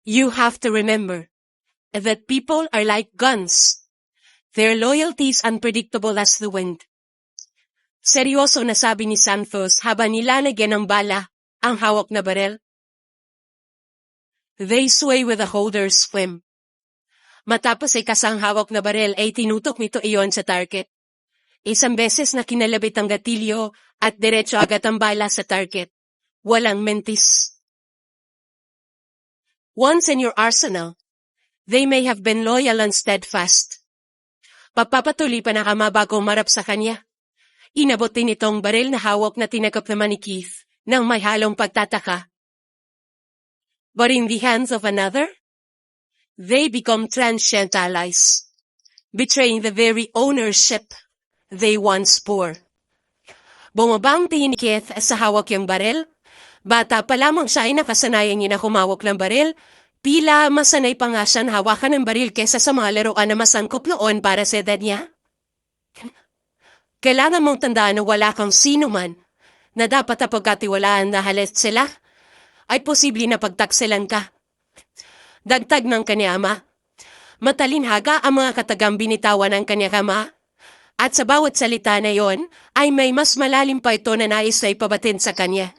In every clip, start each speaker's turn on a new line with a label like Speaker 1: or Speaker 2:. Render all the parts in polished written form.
Speaker 1: You have to remember that people are like guns. Their loyalty is unpredictable as the wind. Seryoso na sabi ni Santos habang nilalagyan ng bala ang hawak na barel. They sway with the holder's swim. Matapos ay kasang hawak na barel ay tinutok nito iyon sa target. Isang beses na kinalabit ang gatilyo at diretso agad ang bala sa target. Walang mentis. Once in your arsenal, they may have been loyal and steadfast. Papapatuloy pa na Ama bago marap sa kanya. Inabot din itong baril na hawak na tinakop naman ni Keith nang may halong pagtataka. But in the hands of another, they become transient allies, betraying the very ownership they once bore. Bumaba ang tingin ni Keith sa hawak yung baril. Bata pa lamang siya ay nakasanayan niya na humawak ng baril. Pila masanay pa nga siya na hawakan ng baril kesa sa mga laruan na masangkop noon para sa edad niya. Kailangan mong tandaan na wala kang sino man na dapat na pagkatiwalaan na halos sila ay posible na pagtaksilan ka. Dagtag ng kanya ama. Matalinhaga ang mga katagang binitawan ng kanya ama. At sa bawat salita na yon ay may mas malalim pa ito na nais na ipabatin sa kanya.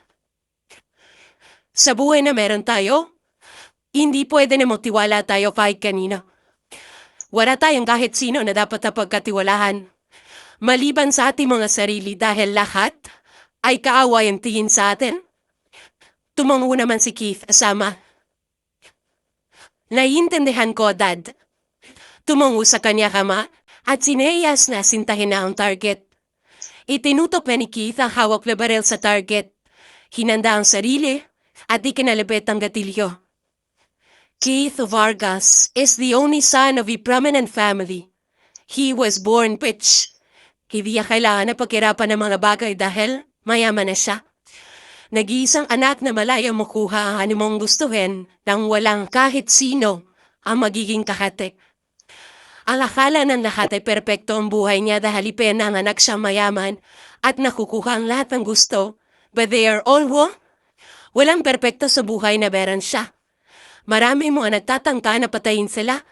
Speaker 1: Sa buhay na meron tayo, hindi pwede na magtiwala tayo kahit kanino. Wala tayong kahit sino na dapat na pagkatiwalahan. Maliban sa ating mga sarili dahil lahat ay kaaway ang tingin sa atin. Tumango naman si Keith asama. Naiintindihan ko, Dad. Tumango sa kanya ama at sineyas na sintahin na ang target. Itinutok na ni Keith ang hawak na baril sa target. Hinanda ang sarili at ikinalabit ang gatilyo. Keith Vargas is the only son of a prominent family. He was born rich. Hindi niya kailangan na paghirapan ng mga bagay dahil mayaman na siya. Nag-iisang anak na malaya makuha ang anumang gustuhin nang walang kahit sino ang magiging kahatik. Ang akala ng lahat ay perpekto ang buhay niya dahil ipinanganak siya mayaman at nakukuha ang lahat ng gusto, but they are all wrong. Walang perpekto sa buhay na meron siya. Marami mga nagtatangka na patayin sila.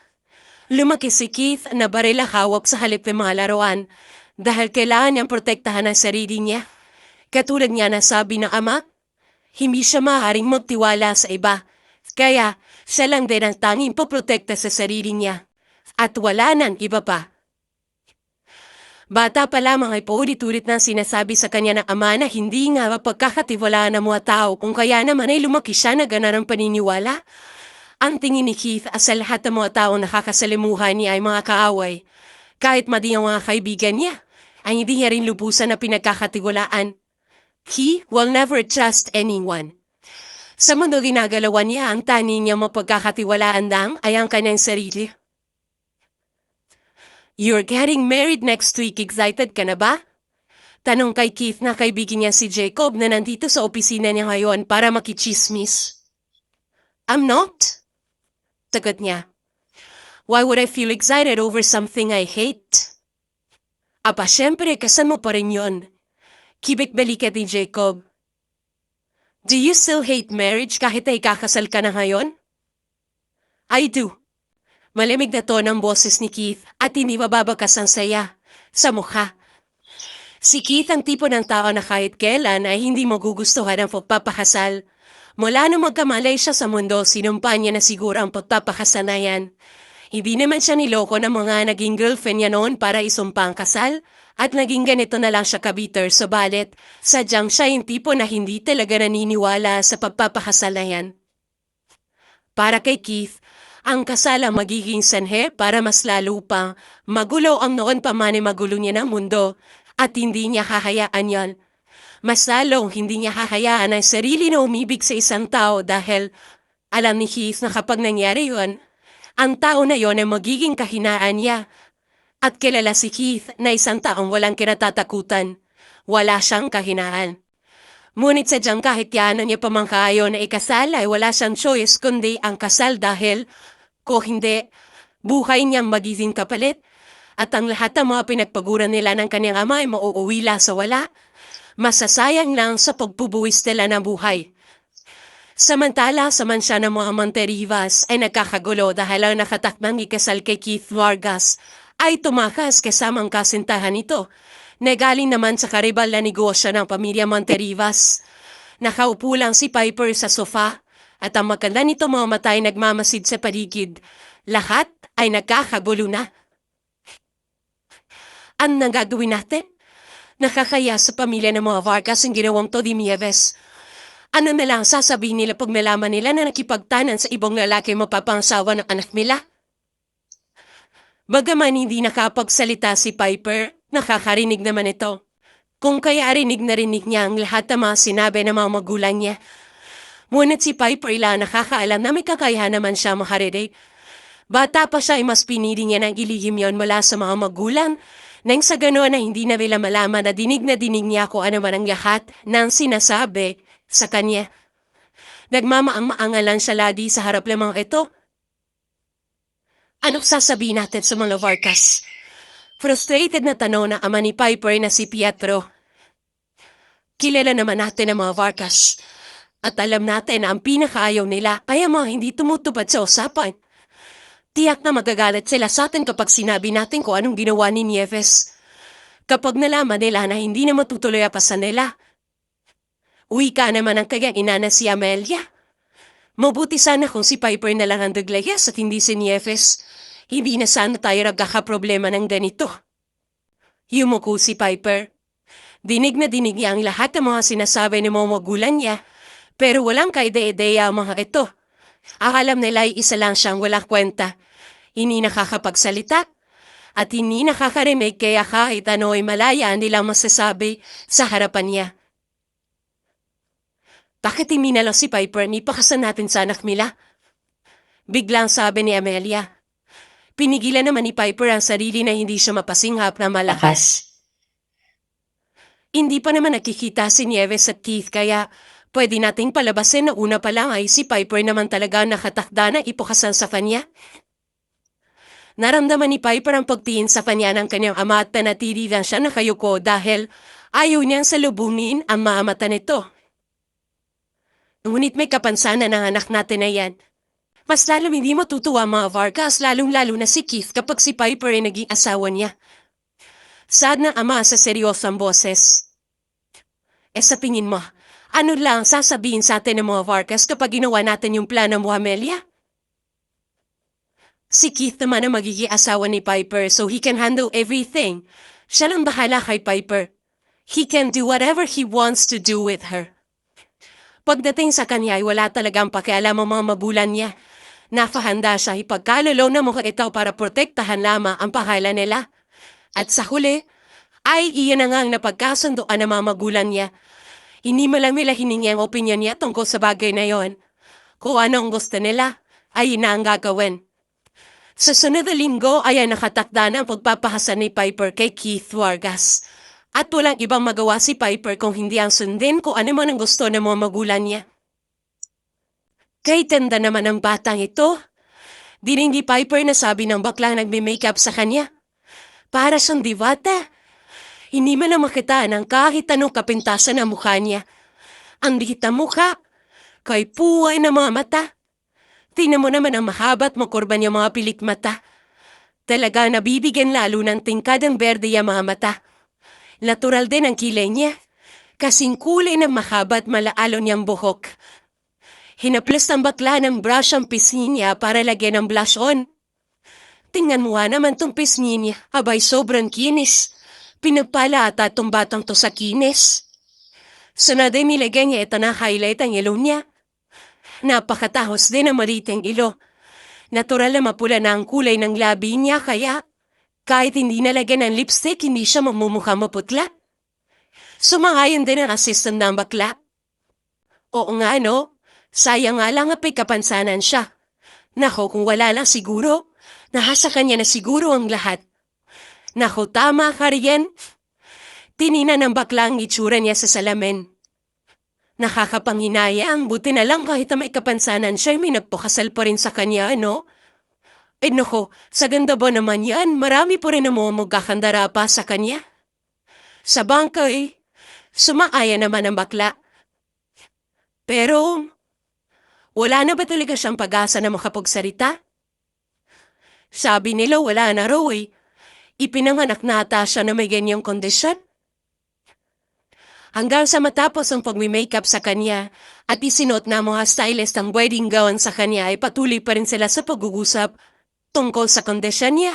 Speaker 1: Lumaki si Keith na baril hawak sa halip ng mga laruan dahil kailangan niyang protektahan ang sarili niya. Katulad niya na sabi ng ama, hindi siya maaaring magtiwala sa iba. Kaya siya lang din ang tanging poprotekta sa sarili niya. At wala nang iba pa. Bata pa lamang ay paulit-ulit na sinasabi sa kanya ng ama na hindi nga mapagkakatiwalaan ng mga tao kung kaya naman ay lumaki siya na ganarang paniniwala. Ang tingin ni Keith sa lahat ng mga taong nakakasalimuhan niya ay mga kaaway. Kahit madi ang mga kaibigan niya, ay hindi niya rin lubusan na pinagkakatiwalaan. He will never trust anyone. Sa mundo ginagalawan niya, ang tanging niya mapagkakatiwalaan lang ay ang kanyang sarili. You're getting married next week, excited ka na ba? Tanong kay Keith na kaibigan niya si Jacob na nandito sa opisina niya ngayon para makichismis. I'm not. Sagot niya. Why would I feel excited over something I hate? Aba, syempre, kasal mo pa rin yun. Kibik-balikat ni Jacob. Do you still hate marriage kahit ay kakasal ka na ngayon? I do. Malamig na tono ng boses ni Keith at hindi mababakas ang saya sa mukha. Si Keith ang tipo ng tao na kahit kailan ay hindi magugustuhan ang pagpapakasal. Mula nung magkamalay siya sa mundo, sinumpa niya na siguro ang pagpapakasal na yan. Hindi naman siya niloko ng mga naging girlfriend niya noon para isumpa ang kasal at naging ganito na lang siya kabiter subalit sadyang siya yung tipo na hindi talaga naniniwala sa pagpapakasal na yan. Para kay Keith, ang kasal ang magiging sanhe para mas lalo pang magulo ang noon pa man magulo niya ng mundo at hindi niya hahayaan yan. Mas lalong hindi niya hahayaan ang sarili na umibig sa isang tao dahil alam ni Keith na kapag nangyari yun, ang tao na yon ay magiging kahinaan niya. At kilala si Keith na isang taong walang kinatatakutan. Wala siyang kahinaan. Ngunit sadyang kahit yan niya pamangkayo na ikasal ay wala siyang choice kundi ang kasal dahil kung hindi, buhay niyang magiging kapalit at ang lahat ng mga pinagpaguran nila ng kanyang ama ay mauuwila sa wala. Masasayang lang sa pagbubuwis nila ng buhay. Samantala sa mansya ng mga Monterrivas ay nagkakagulo dahil ang nakatakdang ikasal kay Keith Vargas ay tumakas kasamang kasintahan nito na galing naman sa karibal na negosyo ng pamilya Monterrivas. Nakaupo lang si Piper sa sofa at ang maganda nito mga mata ay nagmamasid sa paligid. Lahat ay nagkakagulo na. Ano nang gagawin natin? Nakakaya sa pamilya ng mga Vargas ang ginawang to di Nieves. Ano na lang sasabihin nila pag malaman nila na nakipagtanan sa ibang lalaki mapapangsawa ng anak nila? Bagaman hindi nakapagsalita si Piper, nakakarinig naman ito. Kung kaya rinig na rinig niya ang lahat ng mga sinabi ng mga magulang niya. Ngunit si Piper lang nakakaalam na may kakayahan naman siya makarinig. Bata pa siya ay mas pinili niya ng ilihim yon mula sa mga magulang nang sa ganoon na hindi na nila malaman na dinig niya kung ano man ang lahat ng sinasabi sa kanya. Nagmamaang-maangalan siya ladi sa harap ng mga ito. Anong sasabihin natin sa mga Vargas? Frustrated na tanong ng ama ni Piper na si Pietro. Kilala naman natin ang mga Vargas. At alam natin na ang pinakaayaw nila kaya mga hindi tumutupad sa usapan. Tiyak na magagalit sila sa atin kapag sinabi natin kung anong ginawa ni Nieves. Kapag nalaman nila na hindi na matutuloy pa sa nila. Uwi ka naman ang kanyang ina na si Amelia. Mabuti sana kung si Piper na lang ang daglayas at hindi si Nieves. Hindi na sana tayo nagkakaproblema ng ganito. Yumuko si Piper. Dinig na dinig niya ang lahat ng mga sinasabi ni mga magulang niya, pero walang kaide-ideya ang mga ito. Akalam nila ay isa lang siyang walang kwenta. Hindi nakakapagsalita at hindi nakakarinig kaya kahit ano ay malaya nilang masasabi sa harapan niya. Bakit hindi na lang si Piper ni pakasan natin sa anak nila? Biglang sabi ni Amelia. Pinigilan naman ni Piper ang sarili na hindi siya mapasinghap na malakas. Hindi pa naman nakikita si Nieves at Keith kaya pwede nating palabasin na una pa lang ay si Piper naman talaga nakatakda na ipakasan sa kanya. Naramdaman ni Piper ang pagtingin sa kanya ng kanyang ama at nanatili lang siya nakayuko dahil ayaw niyang salubungin ang mga mata nito. Ngunit may kapansanan ng anak natin na yan. Mas lalong hindi matutuwa mga Vargas, lalong-lalo na si Keith kapag si Piper ay naging asawa niya. Sad ng ama sa seryosang boses. Sa tingin mo, ano lang sasabihin sa atin ng mga Vargas kapag ginawa natin yung plano mo, Amelia? Si Keith naman ang magiging asawa ni Piper so he can handle everything. Siya lang bahala kay Piper. He can do whatever he wants to do with her. Pagdating sa kanya ay wala talagang pakialam ang mga magulang niya. Napahanda siya ipagkalulaw na mukha ito para protektahan lamang ang pangalan nila. At sa huli, ay iyan na nga ang napagkasundoan ng mga magulang niya. Hindi mo lang nila hiningi ang opinion niya tungkol sa bagay na yon. Kung ano ang gusto nila, ay ina ang gagawin. Sa sunod na linggo ay nakatakda na ang pagpapahasan ni Piper kay Keith Vargas. At walang ibang magawa si Piper kung hindi ang sundin kung ano man ang gusto ng mga magulang niya. Kay tanda naman ang batang ito. Dining ni Piper na sabi ng baklang nagme-makeup sa kanya. Para siyang diwata. Hindi man lang makita ng kahit anong kapintasan ng mukha niya. Ang liit na mukha, kay puway na mga mata. Tingnan mo naman ang mahaba at makurban yung mga pilik mata. Talaga nabibigyan lalo ng tingkad ang berde yung mga mata. Natural din ang kilay niya. Kasing kulay ng mahaba at malaalon niyang buhok. Hinaplas ng bakla ng brush ang pisngi niya para lagyan ng blush on. Tingnan mo naman tong pisngi niya. Abay sobrang kinis. Pinagpala ata tong batang to sa kinis. Sunod ay nilagyan niya ito na highlight ang ilong niya. Napakatahos din ang maliting ilo. Natural na mapula na ang kulay ng labi niya kaya kahit hindi nalagyan ng lipstick, hindi siya mamumukha maputla. Sumangayon din ang assistant ng bakla. Oo nga no, sayang nga lang apay kapansanan siya. Nako kung wala lang siguro, nahasa kanya na siguro ang lahat. Nako tama ka riyan. Tinina ng bakla ang itsura niya sa salamin. Nakakapanghinayang, buti na lang kahit na may kapansanan siya, may nagpakasal pa rin sa kanya, no? Eh nako, sa ganda ba naman yan, marami po rin ang mga magkakandara pa sa kanya. Sa bangka sumakaya naman ang bakla. Pero, Wala na ba talaga siyang pag-asa na makapagsalita? Sabi nila wala na raw eh. Ipinanganak na ata siya na may ganyang kondisyon. Hanggang sa matapos ang pag-makeup sa kanya at isinot na mga stylist ang wedding gown sa kanya ay patuloy pa rin sila sa pag-uusap tungkol sa kondisyon niya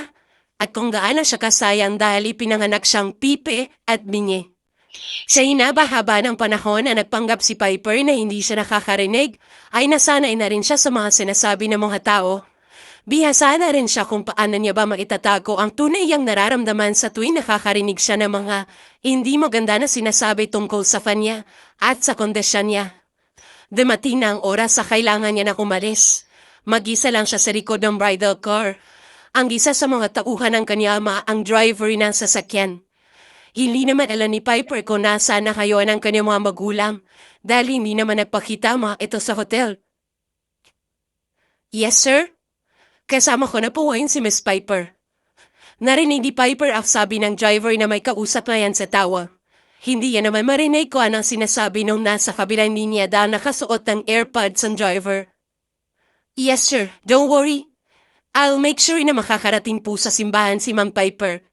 Speaker 1: at kung gaano siya kasayang dahil ipinanganak siyang pipe at binye. Sa hinaba-haba ng panahon na nagpanggap si Piper na hindi siya nakakarinig, ay nasanay na rin siya sa mga sinasabi ng mga tao. Bihasa na rin siya kung paano niya ba maitatago ang tunay niyang nararamdaman sa tuwing nakakarinig siya ng mga hindi maganda na sinasabi tungkol sa kanya at sa kondisyon niya. Dumating na ang oras sa kailangan niya na umalis. Mag-isa lang siya sa likod ng bridal car. Ang isa sa mga tauhan ng kanya ama ang driver ng sasakyan. Hindi naman alam ni Piper kung nasaan na kayo ng kanyang mga magulang dahil hindi naman nagpakita mga ito sa hotel. Yes, sir? Kasama ko na po ngayon si Miss Piper. Narinig ni Piper ang sabi ng driver na may kausap na yan sa tawa. Hindi yan naman marinig ko anong sinasabi nung nasa kabilang linya dahil nakasuot ng AirPods ang driver. Yes, sir. Don't worry. I'll make sure na makakarating po sa simbahan si Ma'am Piper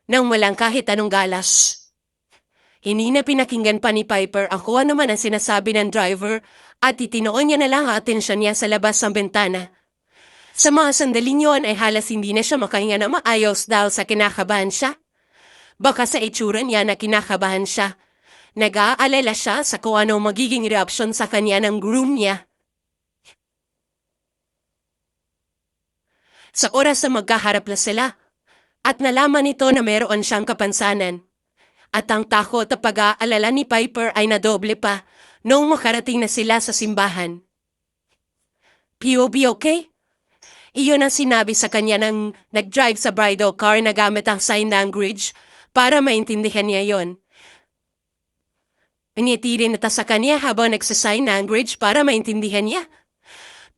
Speaker 1: nang walang kahit anong galas. Hindi na pinakinggan pa ni Piper ang kung ano man ang sinasabi ng driver at itinoon niya na lang ang atensyon niya sa labas ng bintana. Sa mga sandaling yun ay halos hindi na siya makahinga na maayos dahil sa kinakabahan siya. Baka sa itsura niya na kinakabahan siya. Nag-aalala siya sa kung ano magiging reaksyon sa kanya ng groom niya. Sa oras na magkaharap na sila, at nalaman nito na meron siyang kapansanan. At ang takot at pag-aalala ni Piper ay nadoble pa noong makarating na sila sa simbahan. POB okay? Iyon ang sinabi sa kanya nang nag-drive sa bridal car na gamit ang sign language para maintindihan niya yon. Initirin nata sa kanya habang nagsasign language para maintindihan niya.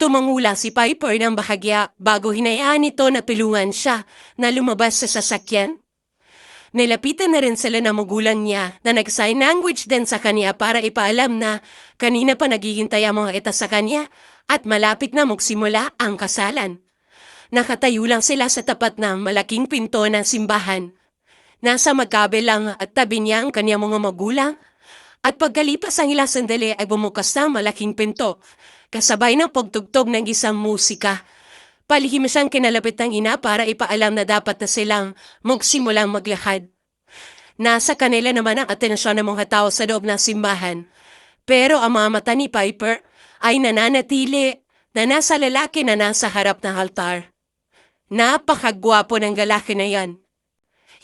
Speaker 1: Tumangula si Piper ng bahagya bago hinayaan nito na tulungan siya na lumabas sa sasakyan. Nilapitan na rin sila ng magulang niya na nag-sign language din sa kanya para ipaalam na kanina pa naghihintay ang mga ita sa kanya at malapit na magsimula ang kasalan. Nakatayo lang sila sa tapat ng malaking pinto ng simbahan. Nasa magkabilang at tabi niya ang kanyang mga magulang at pagkalipas ang ilang sandali ay bumukas na ang malaking pinto. Kasabay ng pagtugtog ng isang musika. Palihim siyang kinalapit ng ina para ipaalam na dapat na silang magsimulang maglakad. Nasa kanila naman ang atensyon ng mga tao sa loob ng simbahan. Pero ang mga mata ni Piper ay nananatili na nasa lalaki na nasa harap ng altar. Napakagwapo ng lalaki na yan.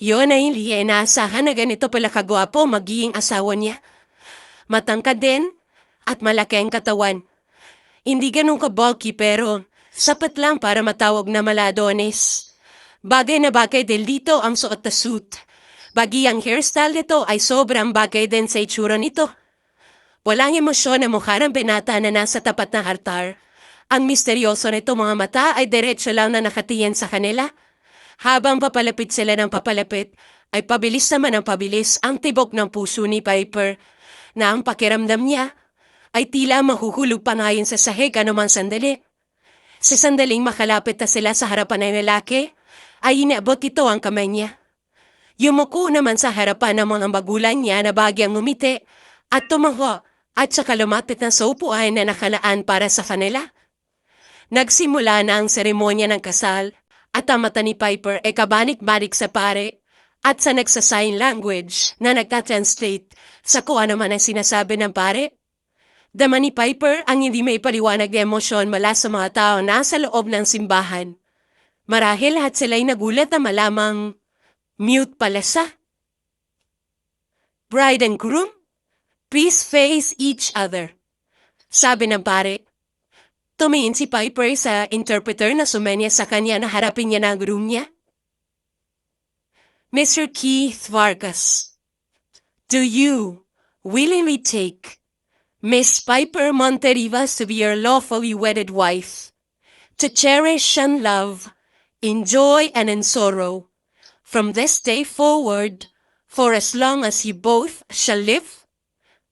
Speaker 1: Yun ay hindi inaasahan na ganito pala kagwapo magiging asawa niya. Matangkad din at malaki ang katawan. Hindi ganun ka-bulky pero sapat lang para matawag na maladones. Bagay na bagay din dito ang suot na suit. Bagi ang hairstyle nito ay sobrang bagay din sa itsura nito. Walang emosyon ang mukha ng binata na nasa tapat ng altar. Ang misteryoso nito mga mata ay diretso lang na nakatiyan sa kanila. Habang papalapit sila ng papalapit, ay pabilis naman ang pabilis ang tibok ng puso ni Piper na ang pakiramdam niya ay tila mahuhulog pa ngayon sa sahig anumang sandali. Sa sandaling makalapit na sila sa harapan ng lalaki, ay inaabot ito ang kamay niya. Yumuko naman sa harapan ng mga magulang niya na bagyang ngumiti at tumango at saka lumapit na sa upuan na nakalaan para sa kanila. Nagsimula na ang seremonya ng kasal at ang mata ni Piper ay kabanik-banik sa pare at sa nagsasign language na nagtatranslate sa kung ano man ang sinasabi ng pare. Dama ni Piper ang hindi may paliwanag na emosyon mula sa mga tao nasa loob ng simbahan. Marahil lahat sila'y nagulat na malamang mute pala siya. Bride and groom, please face each other. Sabi ng pare. Tumingin si Piper sa interpreter na sumenya sa kanya na harapin niya ng groom niya. Mr. Keith Vargas, do you willingly take Miss Piper Monterrivas to be your lawfully wedded wife, to cherish and love, in joy and in sorrow, from this day forward, for as long as you both shall live?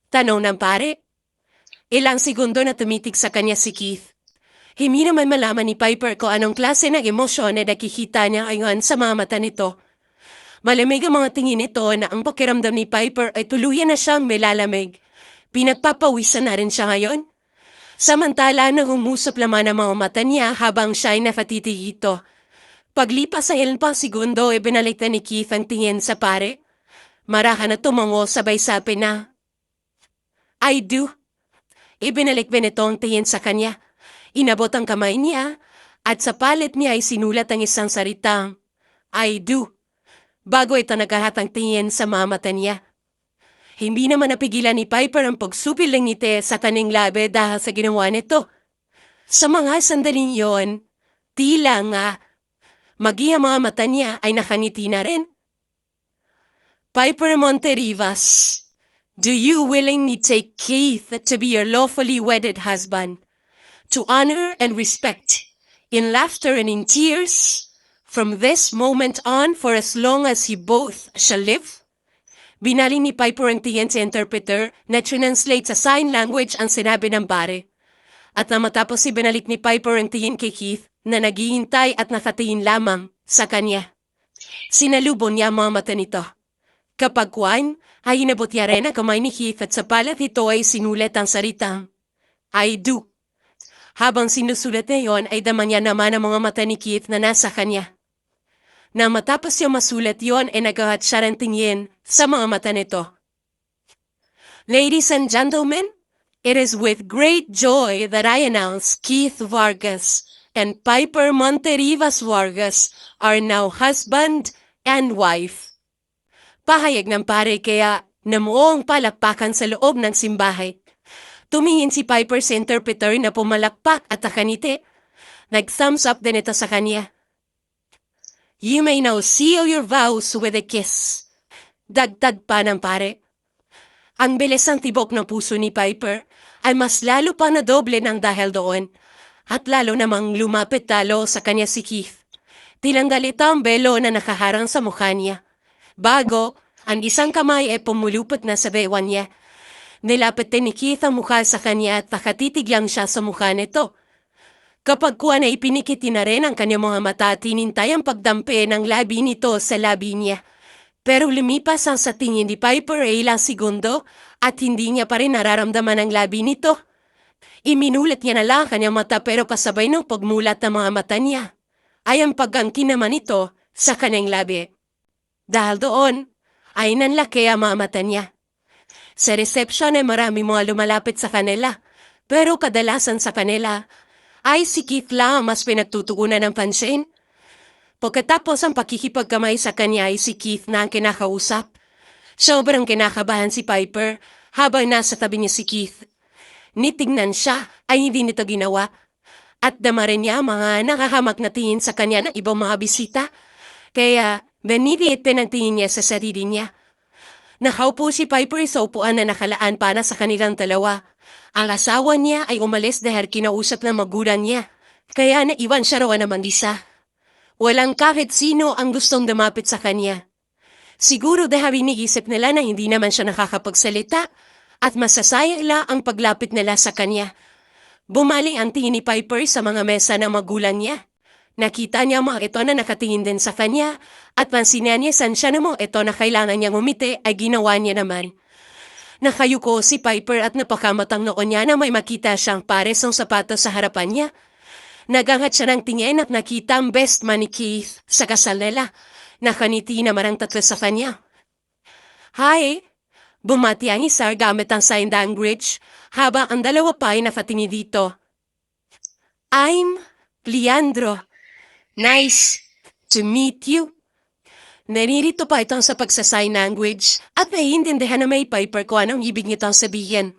Speaker 1: Tanong ng pare. Ilang segundo na tumitig sa kanya si Keith. Hindi naman malaman ni Piper kung anong klase ng emosyon na nakikita niya ngayon sa mga mata nito. Malamig ang mga tingin nito na ang pakiramdam ni Piper ay tuluyan na siyang milalamig. Pinagpapawisan na rin siya ngayon. Samantala nang umusap laman ang mga mata niya habang siya ay nakatitigito. Paglipas sa ilang pang segundo ay binalik na ni Keith ang tingin sa pare. Marahan na tumango sabay sabi na, "I do." Ibinalik Benito ang tingin sa kanya. Inabot ang kamay niya at sa palit niya ay sinulat ang isang salitang, "I do." Bago ito nagkahatang tingin sa mga mata niya. Hindi naman napigilan ni Piper ang pagsupil ng ngiti sa kanyang labi dahil sa ginawa nito. Sa mga sandaling yon, tila nga, ang mga mata niya ay nakangiti na rin. Piper Monterrivas, do you willingly take Keith to be your lawfully wedded husband, to honor and respect, in laughter and in tears, from this moment on for as long as you both shall live? Binaling ni Piper ang tingin sa interpreter na translate sa sign language ang sinabi ng pare. At na matapos ibinalik ni Piper ang tingin kay Keith na naghihintay at nakatingin lamang sa kanya. Sinalubon niya ang mga mata nito. Kapag kuwan, ay inabot niya rin ang kamay ni Keith at sa palat ito ay sinulat ang salitang, "I do." Habang sinusulat na yon ay dama niya naman ang mga mata ni Keith na nasa kanya. Nang matapos yung masulat yon ay nagahat siya ng tingin sa mga mata nito. Ladies and gentlemen, it is with great joy that I announce Keith Vargas and Piper Monterrivas Vargas are now husband and wife. Pahayag ng pare kaya namuong palakpakan sa loob ng simbahay. Tumingin si Piper sa interpreter na pumalakpak at nakaniti. Nag-thumbs up din ito sa kanya. You may now seal your vows with a kiss. Dagdag pa ng pare. Ang bilis ng tibok ng puso ni Piper ay mas lalo pa na doble ng dahil doon at lalo namang lumapit talo sa kanya si Keith. Tinanggal ito ang belo na nakaharang sa mukha niya. Bago, ang isang kamay ay pumulupot na sa bewan niya. Nilapit din ni Keith ang mukha sa kanya at nakatitig lang siya sa mukha nito. Kapag kuha na ipinikiti na rin ang kanyang mga mata at tinintay ang pagdampi ng labi nito sa labi niya. Pero lumipas ang sa tingin ni Piper ay ilang segundo at hindi niya pa rin nararamdaman ang labi nito. Iminulat niya na lang ang kanyang mata pero kasabay ng pagmulat ng mga mata niya ay ang pagangkin naman ito sa kanyang labi. Dahil doon ay nanlaki ang mga mata niya. Sa reception ay marami mga lumalapit sa kanila pero kadalasan sa kanila ay si Keith lang ang mas pinagtutuunan ng pansin. Pagkatapos ang pakikipagkamay sa kanya ay si Keith na ang kinakausap. Sobrang kinakabahan si Piper habang nasa tabi niya si Keith. Nitignan siya ay hindi nito ginawa. At dama rin niya mga nakahamak na tingin sa kanya ng ibang mga bisita. Kaya beniliit din ang tingin niya sa sarili niya. Nakaupo si Piper sa upuan na nakalaan para sa kanilang dalawa. Ang asawa niya ay umalis dahil kinausap ng magulang niya. Kaya naiwan siya raw naman isa. Walang kahit sino ang gustong dumapit sa kanya. Siguro dahil iniisip nila na hindi naman siya nakakapagsalita at masasayang lang ang paglapit nila sa kanya. Bumalik ang tingin ni Piper sa mga mesa ng magulang niya. Nakita niya mga ito na nakatingin din sa kanya at pansinan niya saan siya namang ito na kailangan niyang umiti ay ginawa niya naman. Nakayuko si Piper at napakamatang noon niya na may makita siyang pares ng sapatos sa harapan niya. Nagangat siya ng tingin at nakita ang best man ni Keith sa kasal nila. Nakaniti naman ang tatlo sa kanya. "Hi!" Bumati ang isa gamit ang sign language habang ang dalawa pa ay nakatingin dito. "I'm Leandro. Nice to meet you." Naririto pa itong sa pagsa-sign language at naiintindihan na may Piper kung anong ibig nitong sabihin.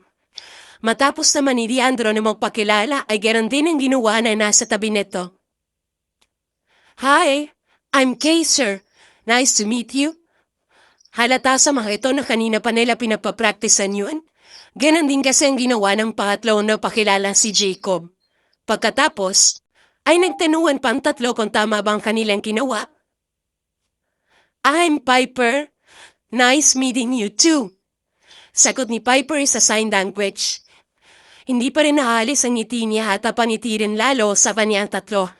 Speaker 1: Matapos naman ni Leandro na magpakilala ay ganoon din ang ginawa na nasa tabi nito. "Hi, I'm Kay, sir. Nice to meet you." Halata sa mga ito na kanina pa nila pinapapraktisan yun. Ganon din kasi ang ginawa ng pangatlo na pakilala si Jacob. Pagkatapos, ay nagtanuan pa ang tatlo kung tama bang kanilang ginawa. "I'm Piper. Nice meeting you too." Sagot ni Piper sa sign language. Hindi pa rin naalis ang ngiti niya at paniti rin lalo sa kanyang tatlo.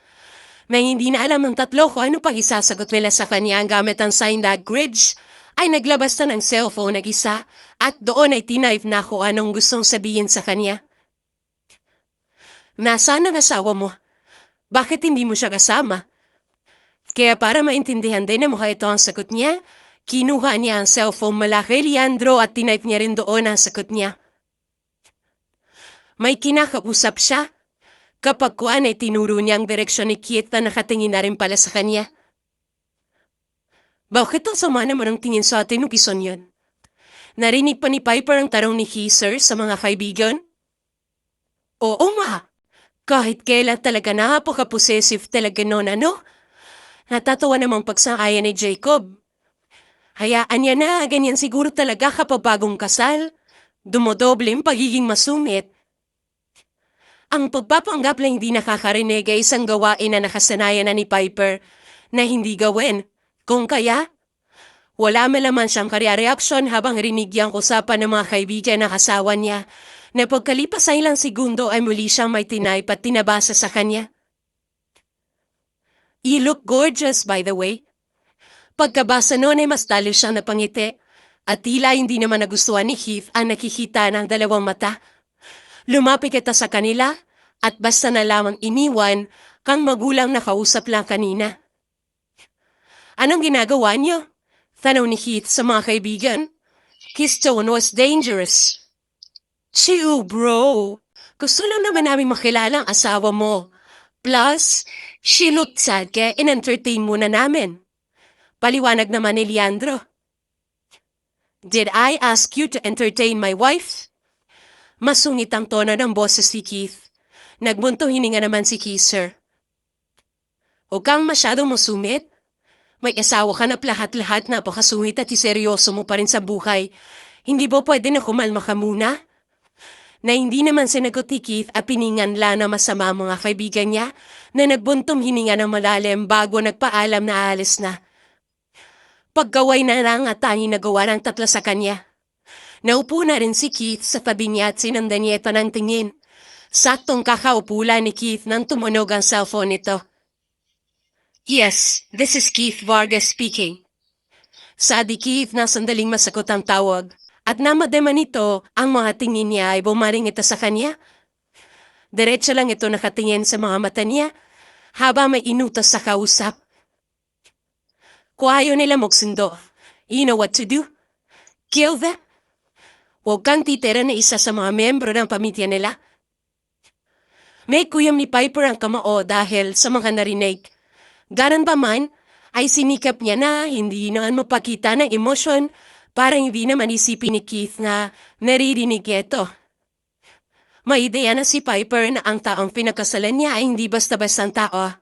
Speaker 1: May hindi na alam ng tatlo kung ano pang isasagot nila sa kanya gamit ang sign language, ay naglabas na ng cellphone nag-isa at doon ay tinipe na kung anong gustong sabihin sa kanya. Nasaan ang asawa mo? Bakit hindi mo siya kasama? Kaya para maintindihan din na mukha ito ang sagot niya, kinuha niya ang cellphone mula kay Leandro at tinipe niya rin doon ang sagot niya. May kinakausap siya. Kapag kuan ay tinuro niya ang direksyon ni Keith na nakatingin na rin pala sa kanya. Bakit ang sama naman ang tingin sa atin nung kison yun? Narinig pa ni Piper ang tarong ni Keith sa mga kaibigan? Oo nga. Kahit kailan talaga napaka-possessive talaga noon ano? Natatawa namang pagsangaya ni Jacob. Hayaan niya na, ganyan siguro talaga kapag bagong kasal. Dumodoble ang pagiging masungit. Ang pagpapanggap na hindi nakakarinig ay isang gawain na nakasanayan na ni Piper na hindi gawin. Kung kaya, wala malaman siyang karya-reaksyon habang rinig niyang usapan ng mga kaibigan na kasawa niya na pagkalipas sa ilang segundo ay muli siyang may tinipe at tinabasa sa kanya. You look gorgeous, by the way. Pagkabasa noon ay mas talo siyang napangiti at tila hindi naman nagustuhan ni Keith ang nakikita ng dalawang mata. Lumapit kita sa kanila at basta na lamang iniwan kang magulang na kausap lang kanina. Anong ginagawa niyo? Tanong ni Keith sa mga kaibigan. His tone was dangerous. Chill, bro. Gusto lang naman namin makilala ang asawa mo. Plus, she looked sad kaya in-entertain muna namin. Paliwanag naman ni Leandro. Did I ask you to entertain my wife? Masungit ang tono ng boses si Keith. Nagbuntong hininga naman si Keith, sir. Huwag kang masyadong masumit. May asawa ka na lahat-lahat na napakasungit at iseryoso mo pa rin sa buhay. Hindi ba pwede na kumalma ka muna? Na hindi naman sinagot ni Keith at pininganla na masama ang mga kaibigan niya na nagbuntong hininga ng malalim bago nagpaalam na aalis na. Pagkaway na lang at tanging nagawa ng tatlo sa kanya. Naupo na rin si Keith sa tabi niya at sinundan niya ito ng tingin. Saktong kakaupo lang ni Keith nang tumunog ang cellphone nito. Yes, this is Keith Vargas speaking. Sabi Keith na sandaling masagot ang tawag at namadama nito ang mga tingin niya ay bumaring ito sa kanya. Diretso lang ito nakatingin sa mga mata niya habang may inutos sa kausap. Kung ayaw nila magsundo, you know what to do? Kill them. Huwag kang titira na isa sa mga membro ng pamilya nila. May kuyam ni Piper ang kamao dahil sa mga narinig. Ganon pa man, ay sinikap niya na hindi naman mapakita ng emosyon para hindi naman isipin ni Keith na naririnig ito. May ideya na si Piper na ang taong pinakasalan niya ay hindi basta-bastang tao.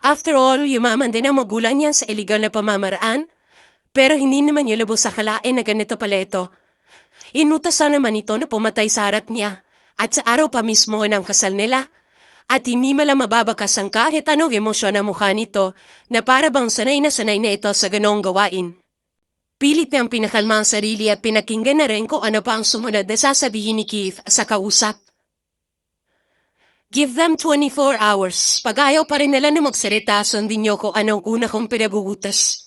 Speaker 1: After all, yumaman din ang magulang niya sa illegal na pamamaraan, pero hindi naman niya lubos sa kalain na ganito pala ito. Inutasan naman ito na pumatay sa harap niya at sa araw pa mismo ng kasal nila at hindi malang mababakas ang kahit anong emosyon ang mukha nito na para bang sanay na ito sa ganoong gawain. Pilit niyang pinakalma ang sarili at pinakinggan na rin kung ano pa ang sumunod na sasabihin ni Keith sa kausap. Give them 24 hours. Pag ayaw pa rin nila na magsalita, sundin niyo kung anong una kong pinabubutas.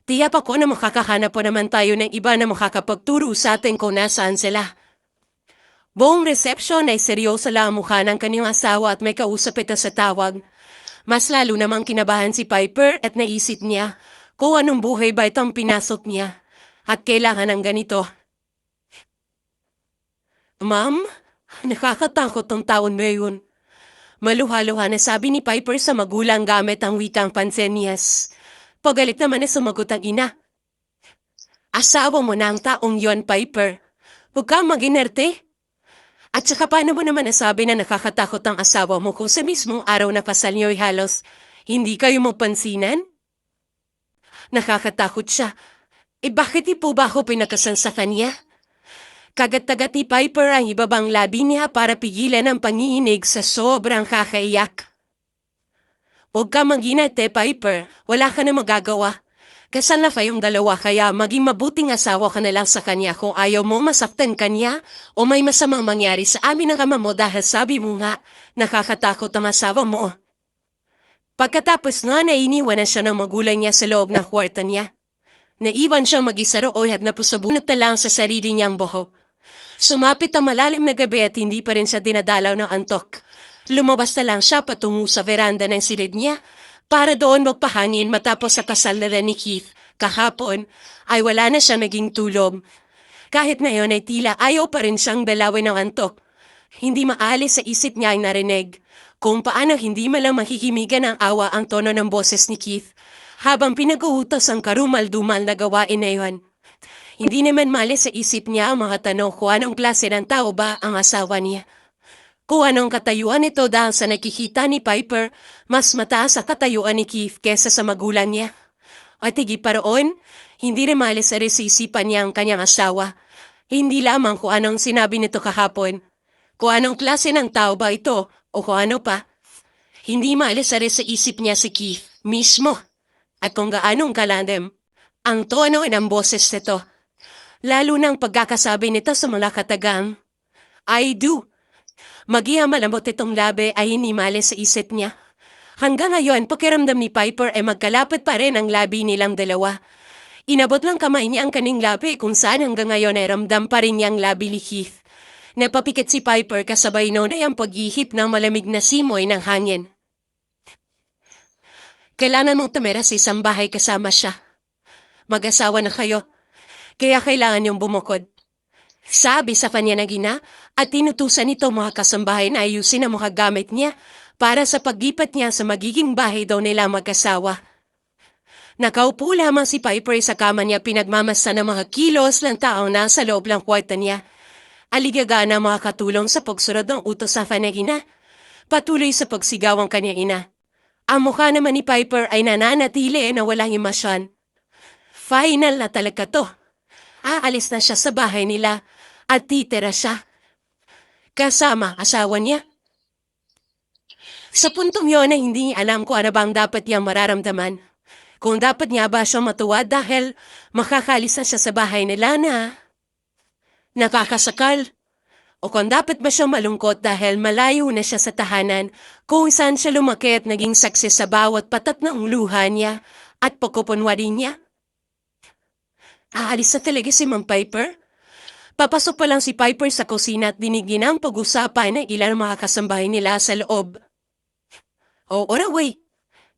Speaker 1: Tiyak ako na makakahanap po naman tayo ng iba na makakapagturo sa atin kung nasaan sila. Buong reception ay seryoso lang ang mukha ng kanyang asawa at may kausap ito sa tawag. Mas lalo namang kinabahan si Piper at naisip niya kung anong buhay ba itong pinasok niya at kailangan ng ganito. Ma'am, nakakatakot ang taon ngayon. Maluha-luha na sabi ni Piper sa magulang gamit ang wikang Pansenias. Pagalit naman na sumagot ang ina. Asawa mo na ang taong yon, Piper. Huwag kang mag-inerte. At saka paano mo naman nasabi na nakakatakot ang asawa mo kung sa mismong araw na kasal niyo'y halos hindi kayo mapansinan? Nakakatakot siya. Bakit di po ba ako pinakasal sa kanya? Kagat-tagat ni Piper ang ibabang labi niya para pigilan ang panginginig sa sobrang kakaiyak. Huwag ka mag-inate, Piper. Wala ka na magagawa. Kasal na kayong dalawa kaya maging mabuting asawa ka na lang sa kanya kung ayaw mo masaktan kanya o may masamang mangyari sa amin ng ama mo dahil sabi mo nga nakakatakot ang asawa mo. Pagkatapos nga nainiwan na siya ng magulang niya sa loob ng kwarta niya. Naiwan siyang mag-isa roon at napusabunot na lang sa sarili niyang buhok. Sumapit ang malalim na gabi at hindi pa rin siya dinadalaw ng antok. Lumabas na lang siya patungo sa veranda ng silid niya para doon magpahangin matapos sa kasal na ni Keith. Kahapon ay wala na siya naging tulog. Kahit ngayon ay tila ayaw pa rin siyang dalawin ng antok. Hindi maalis sa isip niya ang narinig kung paano hindi malang makikimigan ng awa ang tono ng boses ni Keith habang pinag-uutos ang karumal-dumal na gawain na iyon. Hindi naman malis sa isip niya ang mga tanong kung anong klase ng tao ba ang asawa niya. Kung anong katayuan nito dahil sa nakikita ni Piper, mas mataas sa katayuan ni Keith kesa sa magulang niya. At higit pa roon, hindi rin malis sa isipan niya ang kanyang asawa. Hindi lamang kung anong sinabi nito kahapon. Kung anong klase ng tao ba ito o kung ano pa. Hindi malis sa isip niya si Keith mismo. At kung gaanong kalalim ang tono ng boses nito. Lalo ng pagkakasabi nito sa mga katagang, I do. Maging malambot itong labi ay hindi malis sa isip niya. Hanggang ngayon, pakiramdam ni Piper ay magkalapit pa rin ang labi nilang dalawa. Inabot lang kamay niya ang kaning labi kung saan hanggang ngayon ay ramdam pa rin niyang labi ni Keith. Napapikit si Piper kasabay noon ay ang paghihip ng malamig na simoy ng hangin. Kailangan mong tumira sa isang bahay kasama siya. Mag-asawa na kayo. Kaya kailangan niyong bumukod. Sabi sa kanya na gina at tinutusan nito mga kasambahay na ayusin ang mga gamit niya para sa paglipat niya sa magiging bahay daw nila mag-asawa. Nakaupo lamang si Piper sa kama niya pinagmamasa ng mga kilos ng taong nasa loob ng kwarta niya. Aligaga na mga katulong sa pagsunod ng utos sa kanya gina. Patuloy sa pagsigaw ang kanya ina. Ang mukha naman ni Piper ay nananatili na walang emosyon. Final na talaga to. Aalis na siya sa bahay nila at titira siya. Kasama asawa niya. Sa puntong yon ay hindi niya alam kung ano bang dapat niyang mararamdaman. Kung dapat niya ba siya matuwa dahil makakalis na siya sa bahay nila na nakakasakal. O kung dapat ba siya malungkot dahil malayo na siya sa tahanan kung saan siya lumaki at naging saksi sa bawat patak ng luha niya at pagkupunwari niya. Aalis na talaga si Ma'am Piper? Papasok pa lang si Piper sa kusina at dinigin ang pag-usapan ng ilang mga kasambahay nila sa loob. O oraway,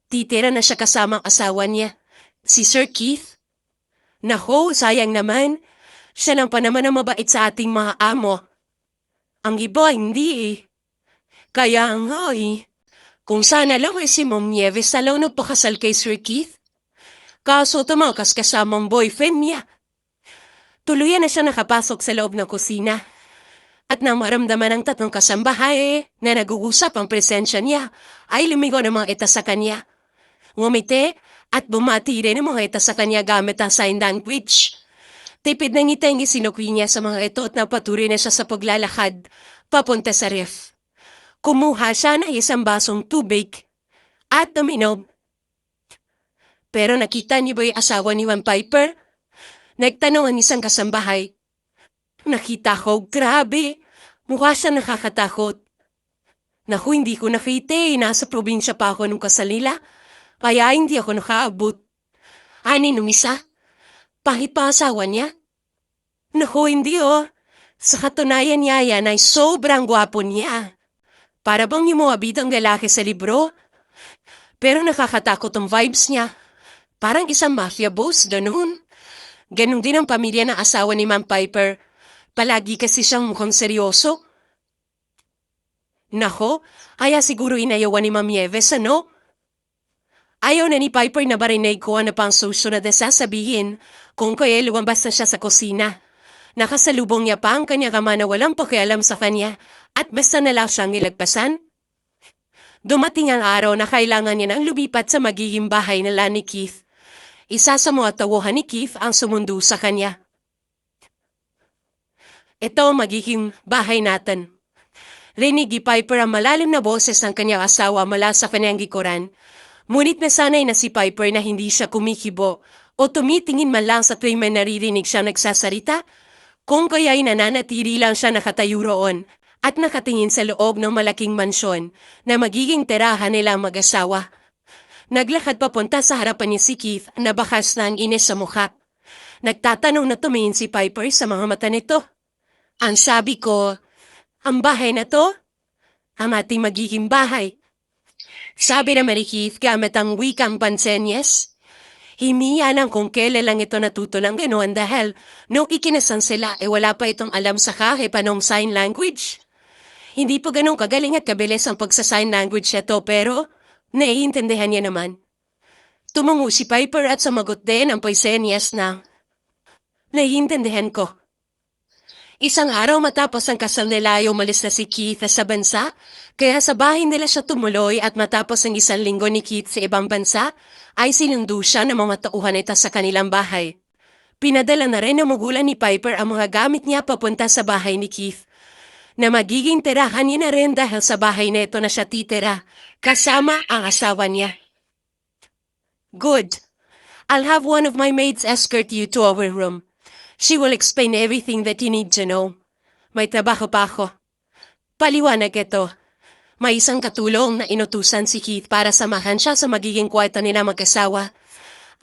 Speaker 1: titira na siya kasamang asawa niya, si Sir Keith. Nako, sayang naman. Siya lang pa naman ang mabait sa ating mga amo. Ang iba hindi eh. Kaya nga eh, kung sana lang ay si Ma'am Nieves na lang nagpakasal kay Sir Keith. Kaso tumakas kasamang boyfriend niya. Tuluyan na siya nakapasok sa loob ng kusina. At nang maramdaman ng tatlong kasambahay na nag-uusap ang presensya niya, ay lumigo ng mga ita sa kanya. Ngumiti at bumati rin ng mga ita sa kanya gamit ang sign language. Tipid na ngiti ang isinukwi niya sa mga ito at napatuloy na siya sa paglalakad papunta sa ref. Kumuha siya ng isang basong tubig at uminom. Pero nakita niyo ba yung asawa ni Ma'am Piper? Nagtanong ang isang kasambahay. Nakita ko, grabe. Mukha siya nakakatakot. Naku, hindi ko nakita eh. Nasa probinsya pa ako nung kasal nila. Kaya hindi ako nakaabot. Ani nung isa? Pahit pa asawa niya? Naku, hindi oh. Sa katunayan niya yan ay sobrang gwapo niya. Para bang yung mga bidang lalaki sa libro. Pero nakakatakot ang vibes niya. Parang isang mafia boss, ganun. Ganun din ang pamilya ng asawa ni Ma'am Piper. Palagi kasi siyang mukhang seryoso. Nako, kaya siguro inayawan ni Ma'am Nieves, ano? Ayaw na ni Piper na barinig ko ano pang susunod na sasabihin kung kaya lumabas na siya sa kusina. Nakasalubong niya pa ang kanyang ama na walang pakialam sa kanya at basta na lang siyang ilagpasan. Dumating ang araw na kailangan niya nang lumipat sa magiging bahay nila ni Keith. Isa sa mga tauhan ni Keith ang sumundo sa kanya. Ito ang magiging bahay natin. Rinig ni Piper ang malalim na boses ng kanyang asawa mula sa kanyang gikuran. Ngunit nasanay na si Piper na hindi siya kumikibo o tumitingin man lang sa tuwing may naririnig siyang nagsasalita, kung kaya'y nananatili lang siya nakatayo roon at nakatingin sa loob ng malaking mansyon na magiging tirahan nilang mag-asawa. Naglakad papunta sa harapan ni si Keith na bakas na ang inis sa mukha. Nagtatanong na tumingin si Piper sa mga mata nito. Ang sabi ko, ang bahay na to? Ang ating magiging bahay. Sabi naman ni Keith gamit ang wikang Pansenyes. Himiyanan kung kailan lang ito natuto ng ganoon dahil nung ikinasan sila wala pa itong alam sa kahit anong sign language. Hindi po ganun kagaling at kabilis ang pagsa-sign language ito pero naiintindihan niya naman. Tumungo si Piper at sumagot din ang Pansenyes na naiintindihan ko. Isang araw matapos ang kasal nila ay umalis na si Keith sa bansa, kaya sa bahay nila siya tumuloy at matapos ang 1 linggo ni Keith sa ibang bansa, ay sinundo siya ng mga tauhan nito sa kanilang bahay. Pinadala na rin ng magulang ni Piper ang mga gamit niya papunta sa bahay ni Keith, na magiging tirahan niya na rin dahil sa bahay na ito na siya titira, kasama ang asawa niya. Good. I'll have one of my maids escort you to our room. She will explain everything that you need to know. May trabaho pa ako. Paliwanag ito. May isang katulong na inutusan si Keith para samahan siya sa magiging kwarto nila mag-asawa.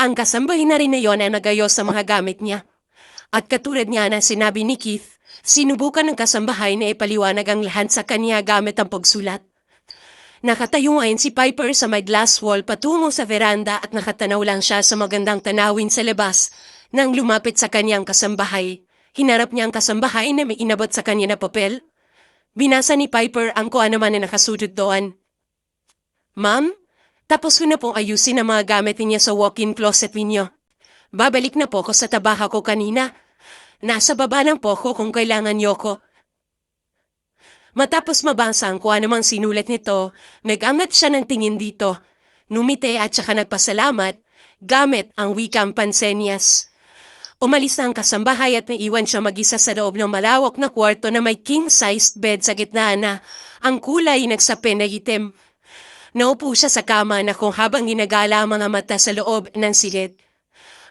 Speaker 1: Ang kasambahay na rin na yon ay nagayos sa mga gamit niya. At katulad niya na sinabi ni Keith, sinubukan ng kasambahay na ipaliwanag ang lahat sa kanya gamit ang pagsulat. Nakatayo ngayon si Piper sa may glass wall patungo sa veranda at nakatanaw lang siya sa magandang tanawin sa labas. Nang lumapit sa kanyang kasambahay, hinarap niya ang kasambahay na may inabot sa kanya na papel. Binasa ni Piper ang kung ano man na nakasulat doon. Ma'am, tapos ko na pong ayusin ang mga gamit niya sa walk-in closet ninyo. Babalik na po ko sa tabaha ko kanina. Nasa baba ng po ko kung kailangan niyo ko. Matapos mabasa ang kung ano mang sinulat nito, nag-angat siya ng tingin dito. Numite at saka nagpasalamat gamit ang wikang Pansenyas. Umalis na ang kasambahay at naiwan siya mag-isa sa loob ng malawak na kwarto na may king-sized bed sa gitna na ang kulay nagsapin na itim. Naupo siya sa kama na kung habang ginagala ang mga mata sa loob ng silid.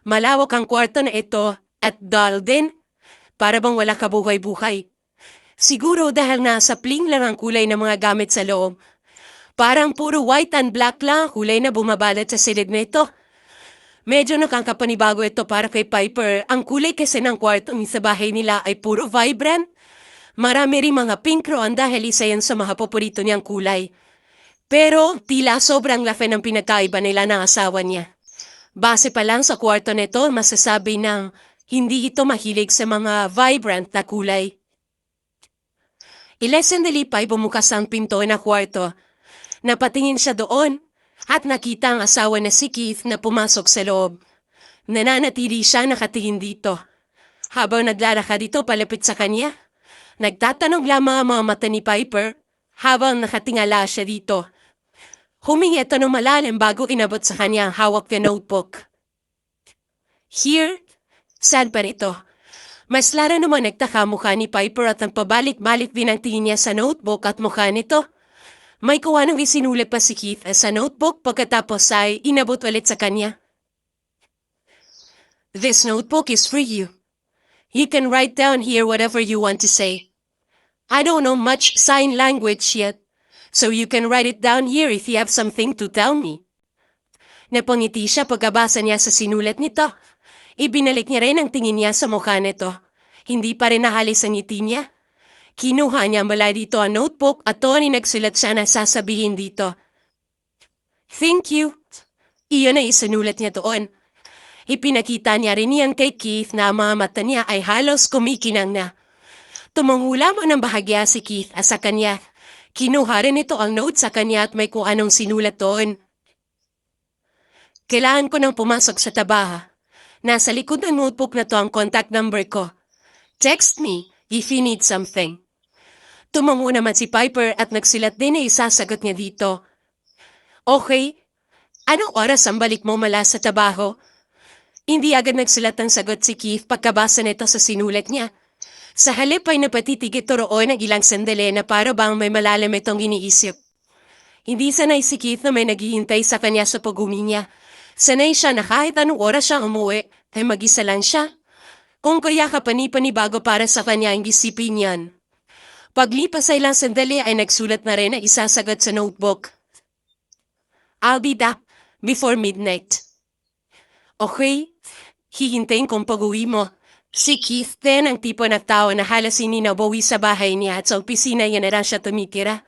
Speaker 1: Malawak ang kwarto na ito at dull din, para bang wala kabuhay-buhay. Siguro dahil nasa pling lang ang kulay ng mga gamit sa loob. Parang puro white and black lang ang kulay na bumabalot sa silid na ito. Medyo nakakapanibago ito para kay Piper. Ang kulay kasi ng kwartong sa bahay nila ay puro vibrant. Marami rin mga pink roon dahil isa yan sa mga paborito niyang kulay. Pero tila sobrang laki ng pinagkaiba nila ng asawa niya. Base pa lang sa kwarto nito, masasabi ng hindi ito mahilig sa mga vibrant na kulay. Ilang sandali pa'y bumukas ang pinto na kwarto. Napatingin siya doon. At nakita ang asawa na si Keith na pumasok sa loob. Nananatili siya nakatingin dito. Habang naglalakad dito palapit sa kanya, nagtatanong lamang ang mga mata ni Piper habang nakatingala siya dito. Humingi ito ng malalim bago inabot sa kanya ang hawak na notebook. Here? Saan pa rito? Mas laro naman nagtaka mukha ni Piper at nagpabalik-balik din ang tingin niya sa notebook at mukha nito. May kuha nang isinulat pa si Keith sa notebook pagkatapos ay inabot ulit sa kanya. This notebook is for you. You can write down here whatever you want to say. I don't know much sign language yet, so you can write it down here if you have something to tell me. Napangiti siya pagkabasa niya sa sinulat nito. Ibinalik niya rin ang tingin niya sa mukha nito. Hindi pa rin nahalis ang ngiti niya. Kinuha niya mula dito ang notebook at doon nagsulat siya na sasabihin dito. Thank you. Iyon ay isinulat niya doon. Ipinakita niya rin niyan kay Keith na ang mga mata niya ay halos kumikinang na. Tumungo lamang ng bahagya si Keith sa kanya. Kinuha rin ito ang note sa kanya at may kung anong sinulat doon. Kailangan ko nang pumasok sa tabaha. Nasa likod ng notebook na to ang contact number ko. Text me if you need something. Tumungo naman si Piper at nagsulat din na isasagot niya dito. Okay, anong oras ang balik mo mula sa trabaho? Hindi agad nagsulat ang sagot si Keith pagkabasa nito sa sinulat niya. Sa halip ay napatitig ito roon ng ilang sandali na para bang may malalim itong iniisip. Hindi sanay si Keith na may naghihintay sa kanya sa pag-uwi niya. Sanay siya na kahit anong oras siya umuwi, ay mag-isa lang siya. Kung kaya kapani-panibago para sa kanya ang isipin niyan. Paglipas ay ilang sandali ay nagsulat na rin na isasagot sa notebook. I'll be back before midnight. Okay, hihintayin kong pag-uwi mo. Si Keith din ang tipo ng tao na halos ininabawi sa bahay niya at sa opisina niya na lang siya tumitira.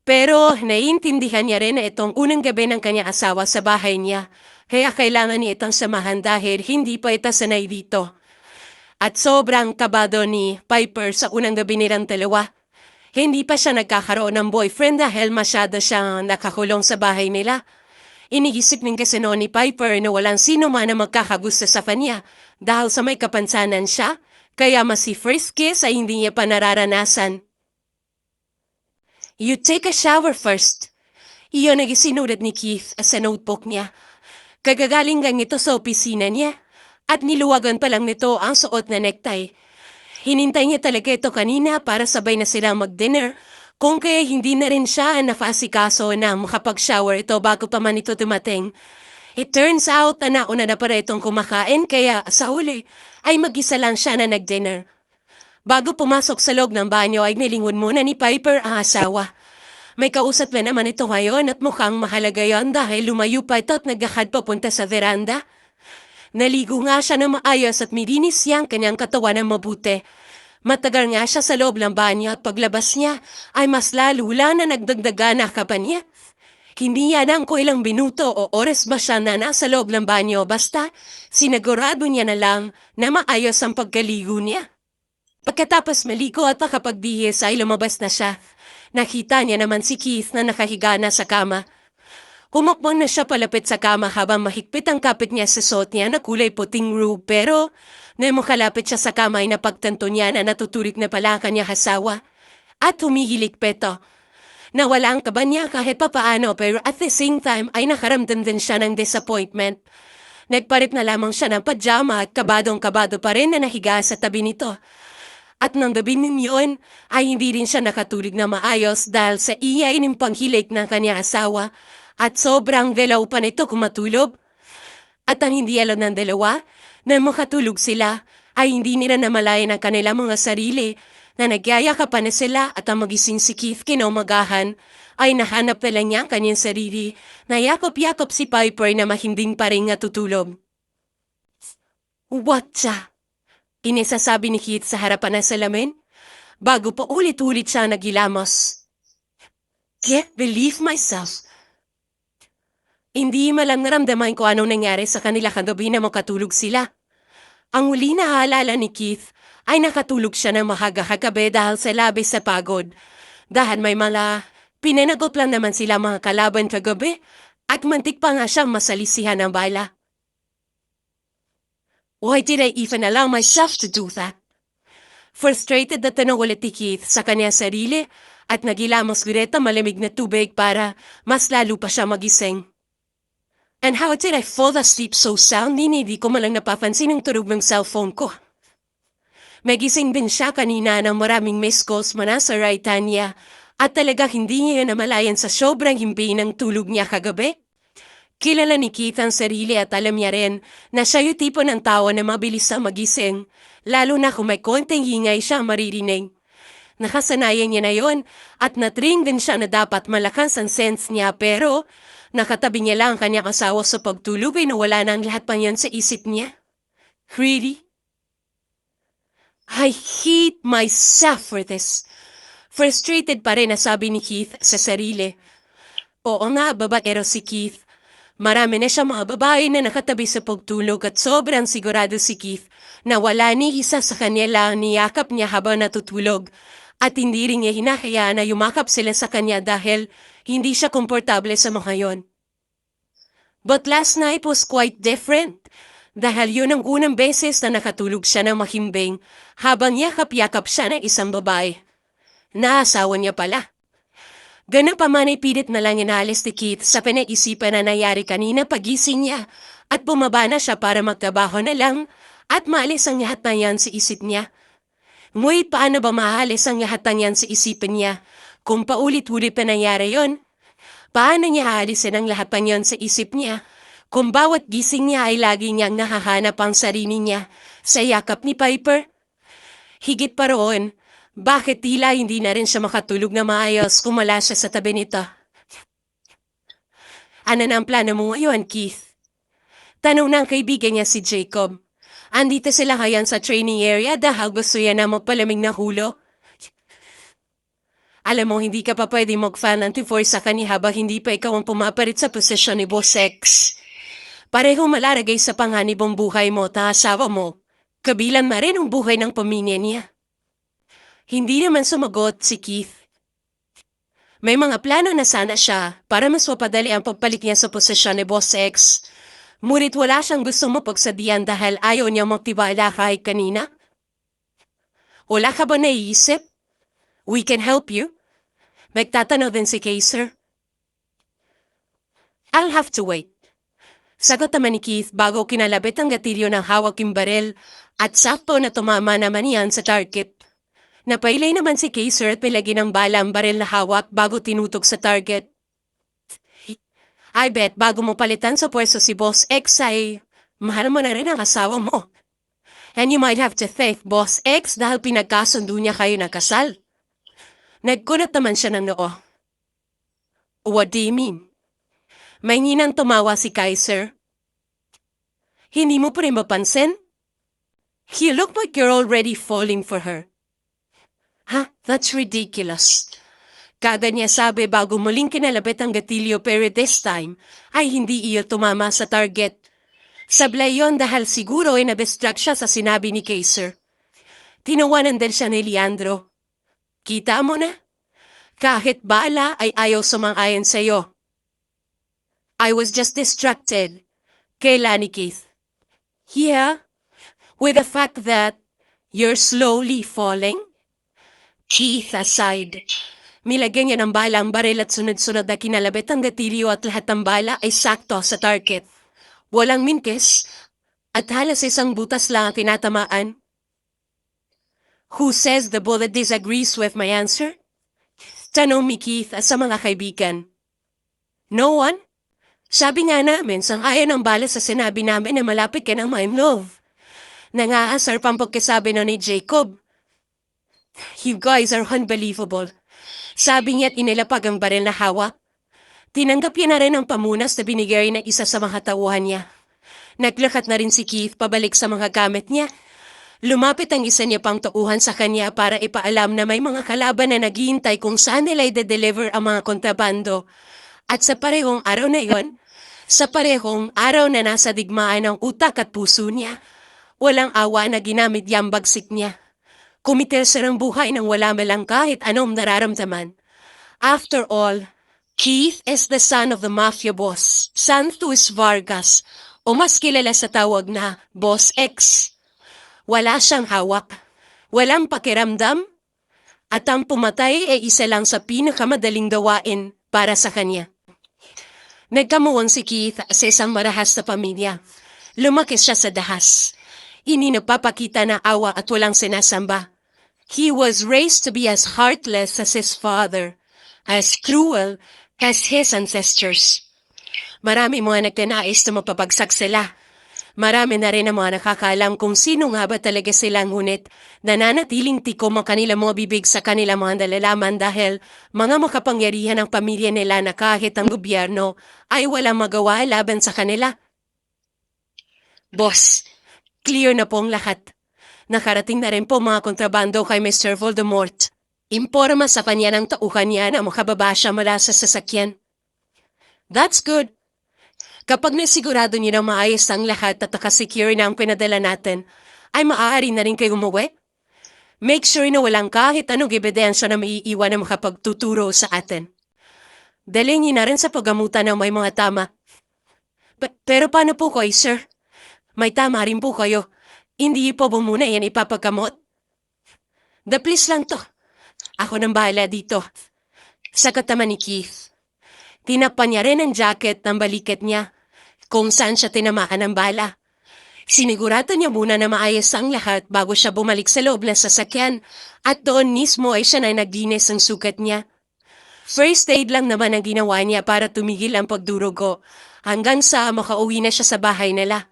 Speaker 1: Pero naiintindihan niya rin na itong unang gabi ng kanyang asawa sa bahay niya, kaya kailangan niya itong samahan dahil hindi pa ito sanay dito. At sobrang kabado ni Piper sa unang gabi nilang dalawa. Hindi pa siya nagkakaroon ng boyfriend dahil masyado siyang nakakulong sa bahay nila. Iniisip din kasi noon ni Piper na walang sino man na magkakagusto sa kanya dahil sa may kapansanan siya, kaya mas si first kiss ay hindi niya pa nararanasan. You take a shower first. Iyon ang isinulat ni Keith sa notebook niya. Kagagaling gang ito sa opisina niya at niluwagan pa lang nito ang suot na necktie. Hinintay niya talaga ito kanina para sabay na sila mag-dinner kung kaya hindi na rin siya nakasikaso na makapag-shower ito bago pa man ito dumating. It turns out na nauna na para itong kumakain kaya sa huli ay mag-isa lang siya na nag-dinner. Bago pumasok sa loob ng banyo ay nilingon muna ni Piper ang asawa. May kausap na naman ito ngayon at mukhang mahalaga yon dahil lumayo pa ito at naghakad papunta sa veranda. Naligo nga siya na maayos at mirinis siya ang kanyang katawan ng mabuti. Matagal nga siya sa loob ng banyo at paglabas niya ay mas lalula na nagdagdagan na kapan niya. Hindi yan ang kung ilang minuto o oras ba siya na nasa loob ng banyo basta sinigurado niya na lang na maayos ang pagkaligo niya. Pagkatapos maligo at nakapagdihis ay lumabas na siya. Nakita niya naman si Keith na nakahiga na sa kama. Humakbang na siya palapit sa kama habang mahigpit ang kapit niya sa suot niya na kulay puting robe pero nang makalapit siya sa kama ay napagtanto niya na natuturik na pala ang kanyang asawa at humihilik pa ito. Nawala ang kaba niya kahit papaano pero at the same time ay nakaramdam din siya ng disappointment. Nagparit na lamang siya ng pajama at kabadong-kabado pa rin na nahiga sa tabi nito. At nang gabi ninyon ay hindi rin siya nakatulog na maayos dahil sa iyay ng panghilik ng kanyang asawa at sobrang galaw pa nito kung matulog. At ang hindi alam ng dalawa na makatulog sila ay hindi nila namalayan ang kanilang mga sarili na nagyayakapan na sila at ang magising si Keith kinaumagahan ay nahanap na lang niya ang kanyang sarili na yakop-yakop si Piper na mahinding pa rin natutulog. What the? Inisasabi ni Keith sa harapan ng salamin, bago pa ulit-ulit siya nagilamos. Can't believe myself. Hindi malang naramdaman ko anong nangyari sa kanila kagabi na makatulog sila. Ang huli na haalala ni Keith ay nakatulog siya ng mahaga kagabi dahil sa labis sa pagod. Dahil may pinanagot lang naman sila mga kalaban kagabi at mantik pa nga siyang masalisihan ng bala. Why did I even allow myself to do that? Frustrated na tanong ulit ni Keith sa kanyang sarili at nagilamos ulit ang malamig na tubig para mas lalo pa siya magising. And how did I fall asleep so soundly na hindi ko malang napapansin ang turog ng cellphone ko? Magising din siya kanina ng maraming missed calls mula sa right hand niya at talaga hindi niya namalayan sa sobrang himpi ng tulog niya kagabi. Kilala ni Keith ang sarili at alam niya rin na siya yung tipo ng tao na mabilis sa magising, lalo na kung may konting hingay siya maririnig. Nakasanayan niya na yon at natrain din siya na dapat malakas ang sense niya pero nakatabi niya lang ang kanyang asawa sa pagtulog ay nawala na ang lahat pa yan sa isip niya. Really? I hate myself for this. Frustrated pa rin na sabi ni Keith sa sarili. Oo nga, babaero si Keith. Marami na siya mga babae na nakatabi sa pagtulog at sobrang sigurado si Keith na wala ni isa sa kanila ang niyakap niya habang natutulog at hindi rin niya hinahayaan na yumakap sila sa kanya dahil hindi siya komportable sa mga yon. But last night was quite different dahil yun ang unang beses na nakatulog siya ng mahimbing habang yakap-yakap siya ng isang babae. Naasawa niya pala. Ganun pa man ay pilit na lang inalis ni Keith sa pinag-isipan na nangyari kanina pagising niya at bumaba na siya para magtrabaho na lang at maalis ang lahat na yan sa isip niya. Ngunit paano ba maalis ang lahat na yan sa isipin niya kung paulit-ulit pa nangyari yon? Paano niya aalisin ang lahat pa niyon sa isip niya? Kung bawat gising niya ay lagi niyang nahahanap ang sarili niya sa yakap ni Piper? Higit pa roon, bakit tila hindi na rin siya makatulog na maayos kung wala siya sa tabi nito? Ano na ang plano mo ngayon, Keith? Tanong ng kaibigan niya si Jacob. Andito sila ngayon sa training area dahil gusto yan na magpalamig na hulo. Alam mo, hindi ka pa pwede mag-fan ng T4 sa kanya habang hindi pa ikaw ang pumaparit sa posisyon ni Boss X. Pareho malaragay sa panganibong buhay mo at asawa mo. Kabilang na rin ang buhay ng pamilya niya. Hindi naman sumagot si Keith. May mga plano na sana siya para mas mapadali ang pagpalit niya sa posisyon ni Boss X. Ngunit wala siyang gustong mapagsadian dahil ayaw niya magtiwala kahit kanina. Wala ka ba naiisip? We can help you. Magtatanong din si Kaiser. I'll have to wait. Sagot naman ni Keith bago kinalabit ang gatilyo ng hawak yung baril at sakto na tumama naman niyan sa target. Napailay naman si Kaiser at pilagi ng bala ang baril na hawak bago tinutok sa target. I bet bago mo palitan sa pwesto si Boss X ay mahal mo na rin ang asawa mo. And you might have to thank Boss X dahil pinagkasundo niya kayo na kasal. Nagkunat naman siya ng noo. What do you mean? May ninang tumawa si Kaiser. Hindi mo pa rin mapansin? You look like you're already falling for her. Ha? That's ridiculous. Kada niya sabi bago muling kinalabit ang gatilyo pero this time ay hindi iyo tumama sa target. Sablay yon dahil siguro ay na-distract siya sa sinabi ni Kaiser. Tinawanan din siya ni Leandro. Kita mo na? Kahit bala ay ayaw sumang-ayon sa'yo. I was just distracted. Kailan ni Keith? Yeah, with the fact that you're slowly falling? Keith aside. Milagyan niya ng bala ang baril at sunod-sunod na kinalabit ang gatilyo at lahat ng bala ay sakto sa target. Walang minkes at halos isang butas lang ang tinatamaan. Who says the bullet disagrees with my answer? Tanong ni Keith sa mga kaibigan. No one? Sabi nga namin, sang-ayon ang bala sa sinabi namin na malapit ka ng my love. Nangaasar pang pagkasabi na ni Jacob. You guys are unbelievable. Sabi niya't inilapag ang baril na hawak. Tinanggap niya na rin ang pamunas na binigay ng isa sa mga tauhan niya. Naglakat na rin si Keith pabalik sa mga gamit niya. Lumapit ang isa niya pang tauhan sa kanya para ipaalam na may mga kalaban na naghihintay kung saan nila i-deliver ang mga kontrabando. At sa parehong araw na iyon, sa parehong araw na nasa digmaan ng utak at puso niya, walang awa na ginamit niyang bagsik niya. Kumitil siya ng buhay nang wala malang kahit anong nararamdaman. After all, Keith is the son of the mafia boss, Santos Vargas, o mas kilala sa tawag na Boss X. Wala siyang hawak, walang pakiramdam, at ang pumatay ay isa lang sa pinakamadaling gawain para sa kanya. Nagkamuon si Keith sa isang marahas na pamilya. Lumaki siya sa dahas. Hindi nagpapakita na awa at walang sinasamba. He was raised to be as heartless as his father, as cruel as his ancestors. Marami mga nagtinais na mapapagsak sila. Marami na rin ang mga nakakaalam kung sino nga ba talaga silang ngunit nananatiling tikom ang kanila mga bibig sa kanila mga nalalaman dahil mga makapangyarihan ng pamilya nila na kahit ang gobyerno ay walang magawa laban sa kanila. Boss, clear na po ang lahat. Nakarating na rin po mga kontrabando kay Mr. Voldemort. Imporma sa kanya ng tauhan niya na makababa siya mula sa sasakyan. That's good. Kapag nasigurado niyo na maayos ang lahat at nakasecure na ang pinadala natin, ay maaari na rin kayo umuwi. Make sure na walang kahit anong ebidensya na maiiwan na makapagtuturo sa atin. Dalhin niyo na rin sa paggamutan ng may mga tama. Pero paano po kayo, sir? May tama rin po kayo. Hindi po ba muna yan ipapagkamot? Please lang to. Ako nang bahala dito. Sagot naman ni Keith. Tinapan niya rin ang jacket ng balikat niya kung saan siya tinamaan ng bala. Sinigurado niya muna na maayos ang lahat bago siya bumalik sa loob ng sasakyan at doon mismo ay siya na naglinis ang sukat niya. First aid lang naman ang ginawa niya para tumigil ang pagdurugo hanggang sa makauwi na siya sa bahay nila.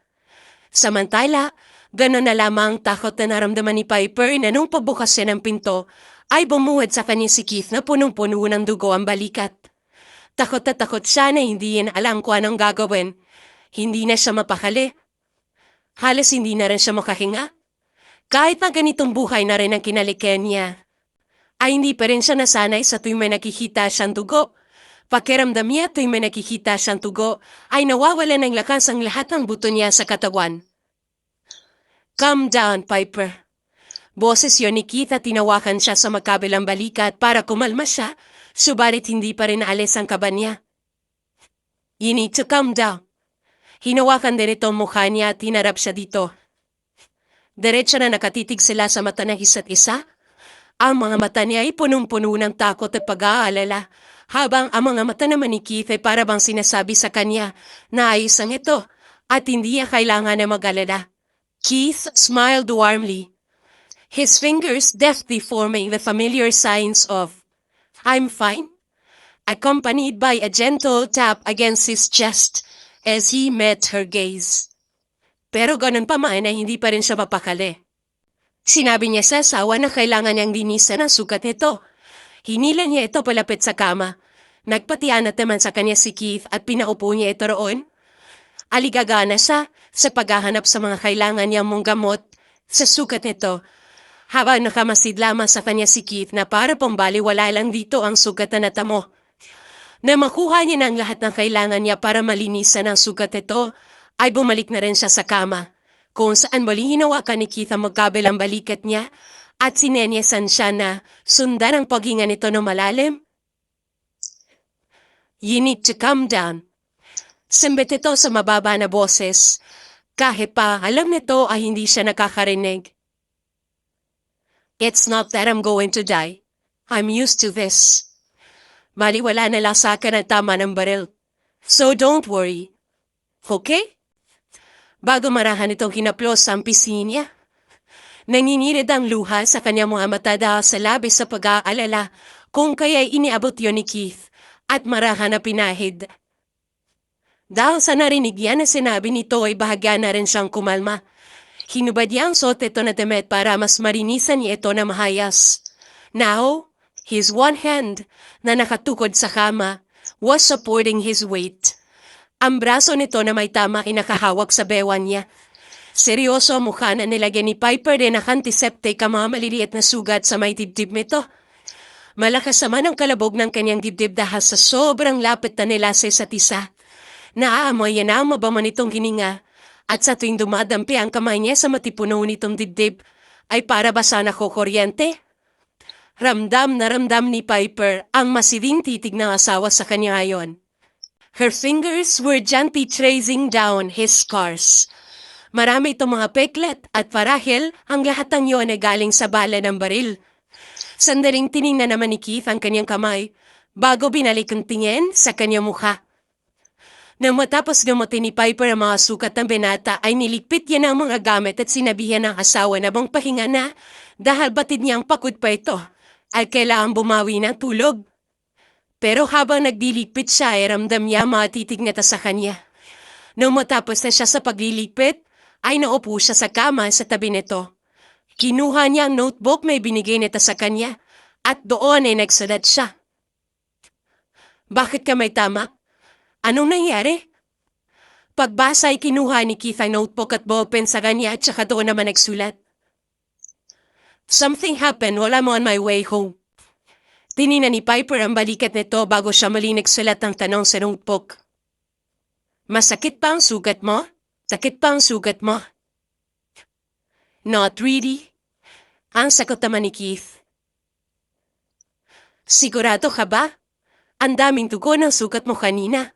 Speaker 1: Samantala, gano'n na lamang takot na naramdaman ni Piper na nung pabukas siya ng pinto ay bumuhad sa kanya si Keith na punong-puno ng dugo ang balikat. Takot na takot siya na hindi niya alam kung anong gagawin. Hindi na siya mapakali. Halos hindi na rin siya makahinga. Kahit na ganitong buhay na rin ang kinalikihan niya, ay hindi pa rin siya nasanay sa tuwing may nakikita siyang dugo. Pakiramdam niya tuwing may nakikita siyang dugo ay nawawala ng lakas ang lahat ng buto niya sa katawan. Calm down, Piper. Boses yun ni Keith at tinawakan siya sa magkabilang balikat para kumalma siya, subalit hindi pa rin alis ang kaba niya. You need to calm down. Hinawakan din ito ang mukha niya at hinarap siya dito. Diretso na nakatitig sila sa mata ng isa't isa. Ang mga mata niya ay punong-puno ng takot at pag-aalala, habang ang mga mata naman ni Keith ay para bang sinasabi sa kanya na ayos ang ito at hindi niya kailangan na mag-alala. Keith smiled warmly, his fingers deftly forming the familiar signs of "I'm fine," accompanied by a gentle tap against his chest as he met her gaze. Pero ganun pa man ay hindi pa rin siya mapakali. Sinabi niya sa asawa na kailangan niyang linisan ang sugat nito. Hinila niya ito palapit sa kama. Nagpatianat naman sa kanya si Keith at pinaupo niya ito roon. Aligagana siya sa paghahanap sa mga kailangan niyang mong gamot sa sugat nito. Habang nakamasid lamang sa kanya si Keith na para pambaliwala lang dito ang sugat na natamo. Na makuha niya ng lahat ng kailangan niya para malinisan ang sugat nito, ay bumalik na rin siya sa kama, kung saan muli hinawakan ni Keith ang magkabilang balikat niya at sinenyasan siya na sundan ang paghinga nito ng malalim. You need to calm down. Sambit ito sa mababa na boses, kahit pa alam nito ay hindi siya nakakarinig. It's not that I'm going to die. I'm used to this. Maliwala na lang sa akin ang tama ng baril. So don't worry. Okay? Bago marahan itong kinaplos ang pisngi niya. Nangingirid ang luha sa kanyang mga mata dahil sa labis sa pag-aalala kung kaya'y iniabot yun ni Keith at marahan na pinahid. Dahil sa narinig yan na sinabi nito ay bahagya na rin siyang kumalma. Hinubad niya ang suot ito na damit para mas marinisan niya ito na mahayas. Now, his one hand na nakatukod sa kama was supporting his weight. Ang braso nito na may tama ay nakahawak sa bewan niya. Seryoso ang mukha na nilagyan ni Piper din ang antiseptic ang mga maliliit na sugat sa may dibdib nito. Malakas naman ang kalabog ng kanyang dibdib dahil sa sobrang lapit na nila sa isa't isa. Naaamoy yan ang mabango nitong hininga at sa tuwing dumadampi ang kamay niya sa matipuno nitong dibdib ay para ba sana kukuryente? Ramdam na ramdam ni Piper ang masiding titig ng asawa sa kanya ngayon. Her fingers were gently tracing down his scars. Marami itong mga peklet at parahil ang lahat ng yun ay galing sa bala ng baril. Sandaling tiningnan naman ni Keith ang kanyang kamay bago binalik ang tingin sa kanyang mukha. Nang matapos gamutin ni Piper ang mga sukat ng binata ay niligpit niya ng mga gamit at sinabihan ng asawa na bang pahinga na dahil batid niyang pakod pa ito at kailangan bumawi ng tulog. Pero habang nagdiligpit siya ay ramdam niya matitig na sa kanya. Nang matapos na siya sa pagliligpit, ay naupo siya sa kama sa tabi nito. Kinuha niya ang notebook may binigay nito sa kanya at doon ay nagsulat siya. Bakit ka may tama? Anong nangyari? Pagbasa ay kinuha ni Keith ang notebook at ballpen sa kanya at saka doon naman nagsulat. Something happened while I'm on my way home. Tiningnan ni Piper ang balikat nito bago siya muli nagsulat ng tanong sa notebook. Masakit pa ang sugat mo? Sakit pa ang sugat mo? Not really. Ang sagot naman ni Keith. Sigurado ka ba? Ang daming dugo ng sugat mo kanina.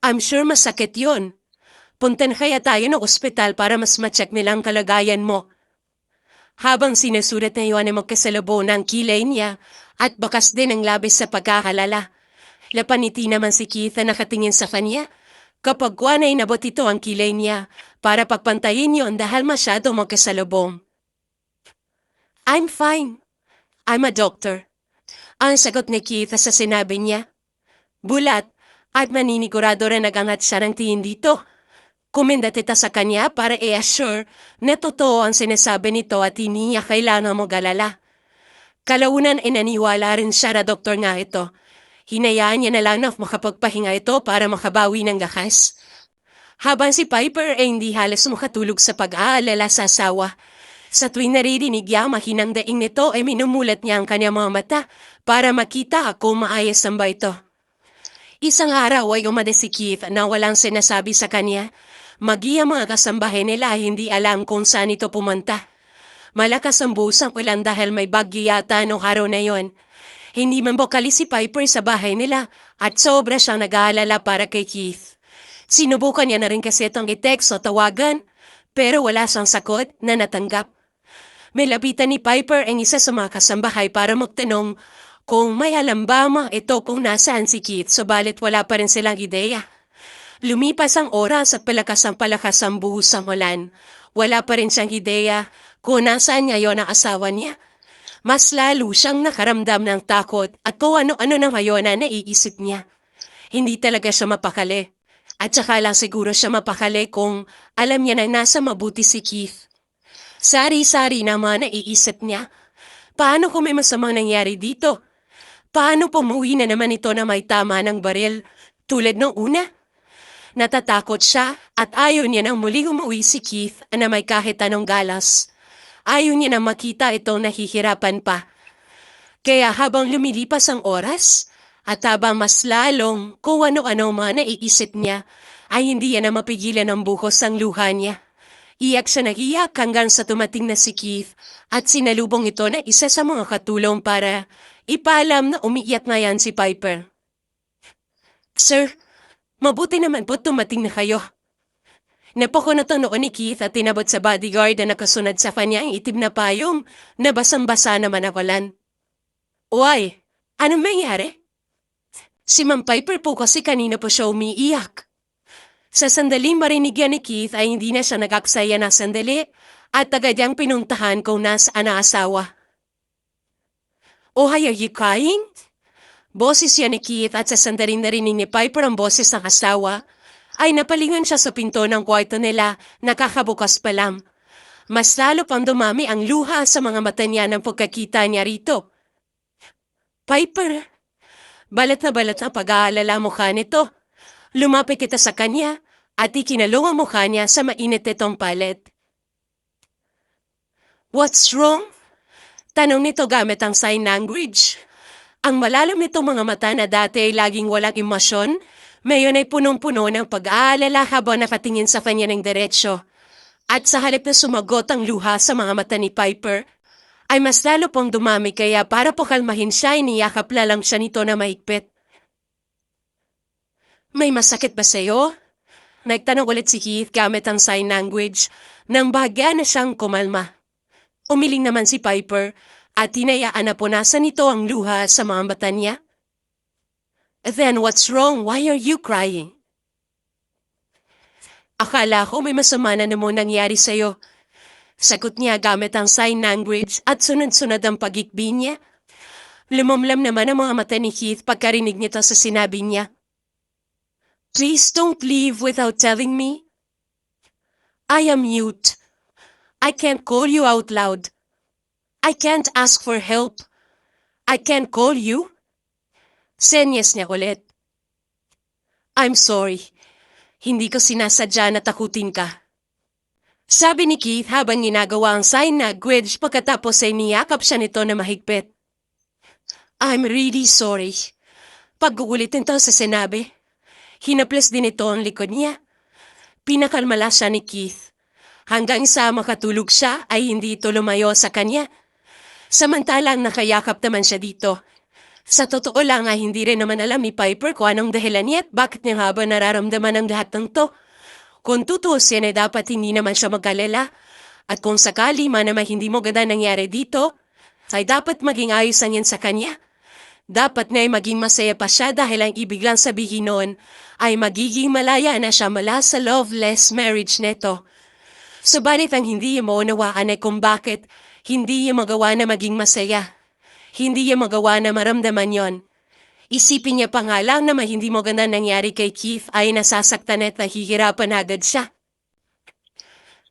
Speaker 1: I'm sure masakit yon. Puntan kaya tayo ng ospital para mas ma-check nila ang kalagayan mo. Habang sinusulat na iyon ay magkasalabo ng kilay niya at bakas din ang labis sa pagkakalala. Lapaniti naman si Keith na nakatingin sa kanya. Kapag kuwan ay nabot ito ang kilay niya para pagpantayin yon dahil masyado magkasalubong. I'm fine. I'm a doctor. Ang sagot ni Keith sa sinabi niya. Bulat at maninigurado rin nagangat siya ng tingin dito. Kumindat ita sa kanya para i-assure na totoo ang sinasabi nito at hindi niya kailangan mo galala. Kalaunan ay naniwala rin siya na doktor nga ito. Hinayaan niya na lang na makapagpahinga ito para makabawi ng lakas. Habang si Piper ay hindi halos makatulog sa pag-aalala sa asawa. Sa tuwing naririnig niya mahinang daing nito ay minumulat niya ang kanyang mga mata para makita kung maayos ang ba ito. Isang araw ay umalis si Keith na walang sinasabi sa kanya. Ang mga kasambahay nila hindi alam kung saan ito pumunta. Malakas ang busang ulan dahil may bagyo yata noong araw na yon. Hindi man bukali si Piper sa bahay nila at sobra siyang nag-aalala para kay Keith. Sinubukan niya na rin kasi itong i-text o tawagan pero wala siyang sagot na natanggap. May lapitan ni Piper ang isa sa mga kasambahay para magtanong kung may alam ba ito kung nasaan si Keith subalit wala pa rin silang ideya. Lumipas ang oras at palakas ang buhos sa ulan. Wala pa rin siyang ideya kung nasaan ngayon ang asawa niya. Mas lalo siyang nakaramdam ng takot at kung ano-ano na ngayon na naiisip niya. Hindi talaga siya mapakali. At saka lang siguro siya mapakali kung alam niya na nasa mabuti si Keith. Sari-sari naman naiisip niya. Paano kung may masamang nangyari dito? Paano pumuwi na naman ito na may tama ng baril tulad ng una? Natatakot siya at ayaw niya nang muling umuwi si Keith na may kahit anong galas. Ayaw niya nang makita itong nahihirapan pa. Kaya habang lumilipas ang oras at habang mas lalong kung ano-ano man naiisip niya, ay hindi niya na mapigilan ang buhos ang luha niya. Iyak siya nag-iyak hanggang sa tumating na si Keith at sinalubong ito na isa sa mga katulong para ipaalam na umiiyak na yan si Piper. Sir, mabuti naman po tumating na kayo. Napako na to noon ni Keith at tinabot sa bodyguard na nakasunod sa kanya ang itim na payong na basang-basa naman awalan. Uy, anong mangyari? Si Ma'am Piper po kasi kanina po siya umiiyak. Sa sandaling marinig yan ni Keith ay hindi na siya nag-aksaya na sandali at agad niyang pinuntahan kung nasaan ang asawa. Oh, are you crying? Boses yan ni Keith at sa sandaling narinig ni Piper ang boses ng asawa, ay napalingon siya sa pinto ng kwarto nila, nakakabukas pa lang. Mas lalo pang dumami ang luha sa mga mata niya ng pagkakita niya rito. Piper, balat na pag-aalala mukha nito. Lumapit kita sa kanya at ikinalong ang mukha niya sa mainit itong palet. What's wrong? Tanong nito gamit ang sign language. Ang malalim nitong mga mata na dati ay laging walang emosyon, ngayon ay punong-puno ng pag-aalala habang nakatingin sa kanya ng diretsyo. At sa halip na sumagot ang luha sa mga mata ni Piper, ay mas lalo pong dumami kaya para po kalmahin siya, iniyakap lang siya nito na mahigpit. May masakit ba sa'yo? Nagtanong ulit si Keith gamit ang sign language nang bahagya na siyang kumalma. Umiling naman si Piper at tinayaan na punasan nito ang luha sa mga mata niya. Then what's wrong? Why are you crying? Akala ko may masama na naman nangyari sa'yo. Sagot niya gamit ang sign language at sunod-sunod ang pagikbi niya. Lumamlam naman ang mga mata ni Keith pagkarinig nito sa sinabi niya. Please don't leave without telling me. I am mute. I can't call you out loud. I can't ask for help. I can't call you. Senyas niya ulit. I'm sorry. Hindi ko sinasadya na takutin ka. Sabi ni Keith habang ginagawa ang sign language pagkatapos ay niyakap siya nito na mahigpit. I'm really sorry. Pag-uulitin to sa sinabi. Hinaplas din ito ang likod niya. Pinakalmala siya ni Keith. Hanggang sa makatulog siya ay hindi ito lumayo sa kanya. Samantalang nakayakap naman siya dito. Sa totoo lang ay hindi rin naman alam ni Piper kung anong dahilan niya at bakit niya haba nararamdaman ang lahat ng to. Kung tutusin ay dapat hindi naman siya mag-alala. At kung sakali man naman hindi mo ganda nangyari dito, ay dapat maging ayos yan sa kanya. Dapat na ay maging masaya pa siya dahil ang ibig lang sabihin noon ay magiging malaya na siya mula sa loveless marriage neto. Subalit ang hindi niya maunawaan ay kung bakit hindi niya magawa na maging masaya. Hindi niya magawa na maramdaman yon. Isipin niya pa nga lang na hindi maganda nangyari kay Keith ay nasasaktan at nahihirapan agad siya.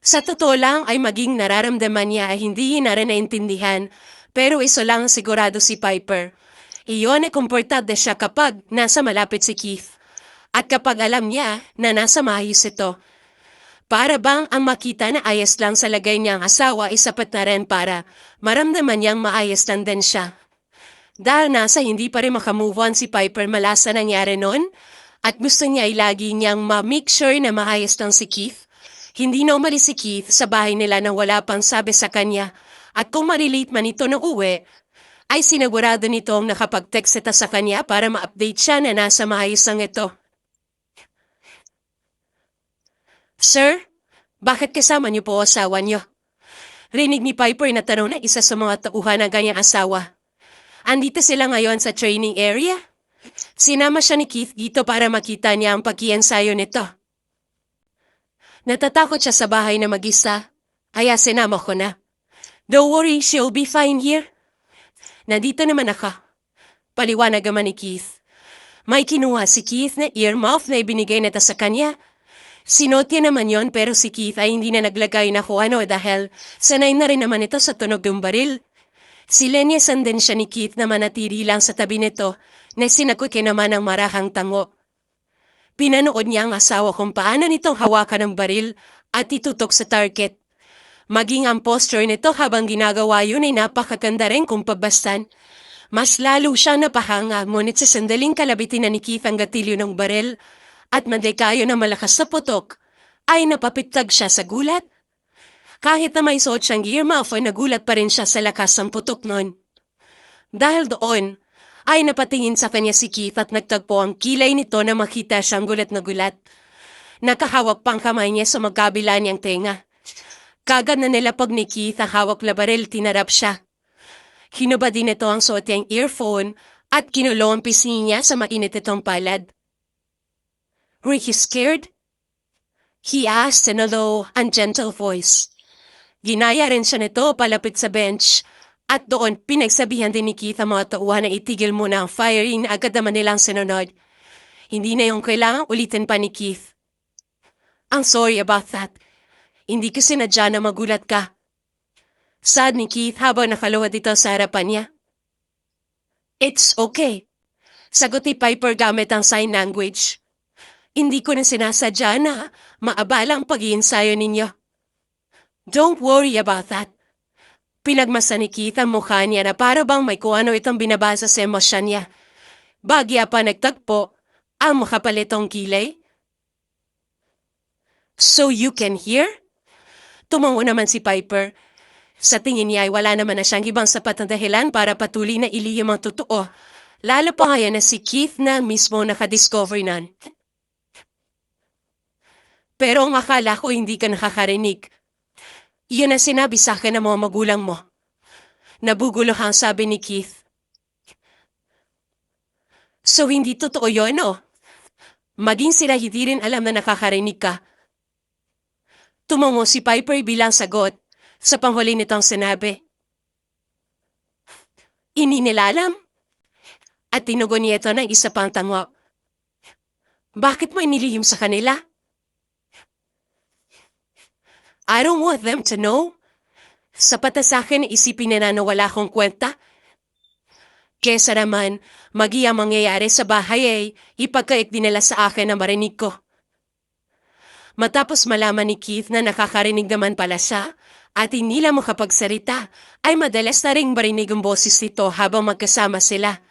Speaker 1: Sa totoo lang ay maging nararamdaman niya ay hindi na rin naintindihan, pero iso lang sigurado si Piper. Iyon ay komportable siya kapag nasa malapit si Keith. At kapag alam niya na nasa maayos ito. Para bang ang makita na ayos lang sa lagay niyang asawa ay sapat na rin para maramdaman niyang maayos lang din siya. Dahil nasa hindi pa rin makamove on si Piper mula sa nangyari noon, at gusto niya ay lagi niyang ma-make sure na maayos lang si Keith. Hindi na umalis si Keith sa bahay nila nang wala pang sabi sa kanya, at kung marilate man ito ng uwi, ay sinigurado nitong nakapag-text ito sa kanya para ma-update siya na nasa maayos lang ito. Sir, bakit kasama niyo po asawa niyo? Rinig ni Piper na tanong na isa sa mga tauhan ng kanyang asawa. Andito sila ngayon sa training area. Sinama siya ni Keith dito para makita niya ang pag-iensayo nito. Natatakot siya sa bahay na mag-isa, kaya sinama ko na. Don't worry, she'll be fine here. Nandito naman ako. Paliwanag naman ni Keith. May kinuha si Keith na earmuff na ibinigay nito sa kanya. Sinot niya naman yon pero si Keith ay hindi na naglagay na kung ano dahil sanay na rin naman ito sa tunog ng baril. Silenyasan din siya ni Keith na manatili lang sa tabi nito na sinagot niya naman ang marahang tango. Pinanood niya ang asawa kung paano nitong hawakan ng baril at itutok sa target. Maging ang posture nito habang ginagawa yun ay napakaganda rin kung pabastan. Mas lalo siya napahanga ngunit sa sandaling kalabitin na ni Keith ang gatilyo ng baril at madekayo na malakas sa putok ay napapitag siya sa gulat. Kahit na may suot siyang earmuff ay nagulat pa rin siya sa lakas ng putok nun. Dahil doon, ay napatingin sa kanya si Keith at nagtagpo ang kilay nito na makita siyang gulat na gulat. Nakahawak pang kamay niya sa magkabila niyang tenga. Kagad na nilapag ni Keith ang hawak na baril, tinarap siya. Hinubad din ito ang suot niyang earphone at kinulo ang pisngi niya sa mainit itong palad. Were you scared? He asked in a low and gentle voice. Ginaya rin siya nito palapit sa bench at doon pinagsabihan din ni Keith ang mga tauhan na itigil muna ang firing na agad naman nilang sinunod. Hindi na yung kailangang ulitin pa ni Keith. I'm sorry about that. Hindi ko sinadya na magulat ka. Sad ni Keith habang nakaluhad dito sa harapan niya. It's okay. Sagot ni Piper gamit ang sign language. Hindi ko na sinasadya na maabala ang pag-iensayo ninyo. Don't worry about that. Pinagmasa ni Keith ang mukha niya na para bang may kung ano itong binabasa sa emosyon niya. Bagya pa nagtagpo ang makapalitong kilay. So you can hear? Tumango naman si Piper. Sa tingin niya ay wala naman na siyang ibang sapat na dahilan para patuloy na ilihim ang totoo. Lalo pa ngayon na si Keith na mismo nakadiscover nan. Pero ang akala ko hindi ka nakakarinig. Iyon ang sinabi sa akin ng mga magulang mo. Nabuguluhang sabi ni Keith. So hindi totoo yun, no? Maging sila hindi rin alam na nakakarinig ka. Tumango si Piper bilang sagot sa panghuli nitong sinabi. Ininilalam? At tinugon niya ito ng isa pang tango. Bakit mo inilihim sa kanila? I don't want them to know. Sapat na sa akin isipin nila na wala akong kwenta. Kesa naman, ang mangyayari sa bahay ay ipagkaik din nila sa akin na marinig ko. Matapos malaman ni Keith na nakakarinig naman pala siya at hindi lang makapagsalita, ay madalas na ring marinig ang boses nito habang magkasama sila.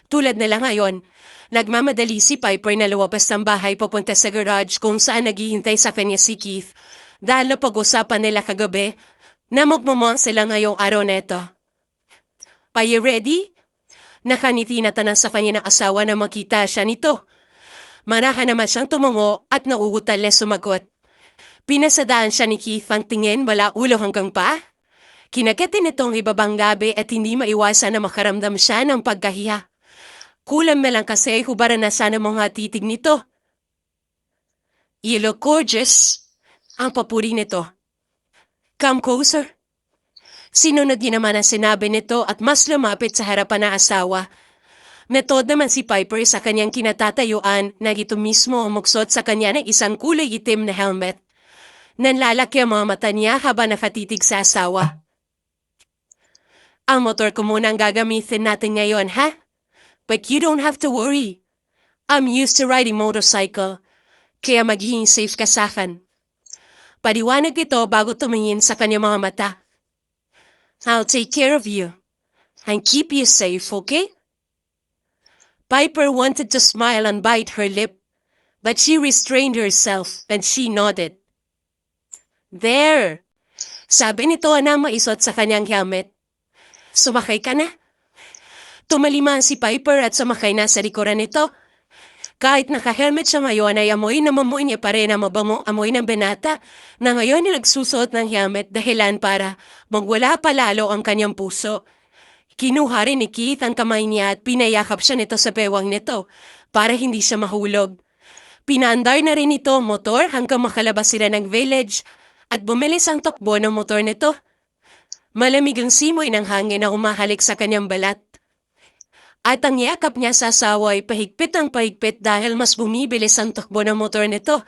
Speaker 1: Tulad nila ngayon, nagmamadali si Piper na lumabas ng bahay papunta sa garage kung saan naghihintay sa kanya si Keith. Dahil pag-usapan nila kagabi na magmamang sila ngayong araw na ito. Are you ready? Nakaniti na tanang sa kanya ng asawa na makita siya nito. Marahan naman siyang tumango at nauutal na sumagot. Pinasadaan siya ni Keith ang tingin mula ulo hanggang pa. Kinakatin itong ibabang gabi at hindi maiwasan na makaramdam siya ng pagkahiya. Kulang na lang kasi hubaran na sana mga titig nito. You look gorgeous. Ang papuri nito. Come closer. Sinunod niya naman ang sinabi nito at mas lumapit sa harapan ng asawa. Metod naman si Piper sa kanyang kinatatayuan na ito mismo umuksot sa kanya ng isang kulay itim na helmet. Nanlalaki ang mga mata niya habang nakatitig sa asawa. Ang motor ko muna ang gagamitin natin ngayon, ha? But you don't have to worry. I'm used to riding motorcycle, kaya magiging safe ka sa akin. Paliwanag ito bago tumingin sa kanyang mga mata. I'll take care of you and keep you safe, okay? Piper wanted to smile and bite her lip, but she restrained herself and she nodded. There! Sabi nito na maisot sa kanyang helmet. Sumakay ka na? Tumalima si Piper at sumakay na sa likuran nito. Kahit naka-helmet siya ngayon ay amoy na mamoy niya pa rin ang mabangong amoy ng binata na ngayon ay nagsusuot ng helmet dahilan para magwala pa lalo ang kanyang puso. Kinuha rin ni Keith ang kamay niya at pinayakap siya nito sa bewang nito para hindi siya mahulog. Pinaandar na rin ito ang motor hanggang makalabas sila ng village at bumilis ang takbo ng motor nito. Malamig ang simoy ng hangin na umahalik sa kanyang balat. At ang yakap niya sa asawa ay pahigpit ang pahigpit dahil mas bumibilis ang takbo ng motor nito.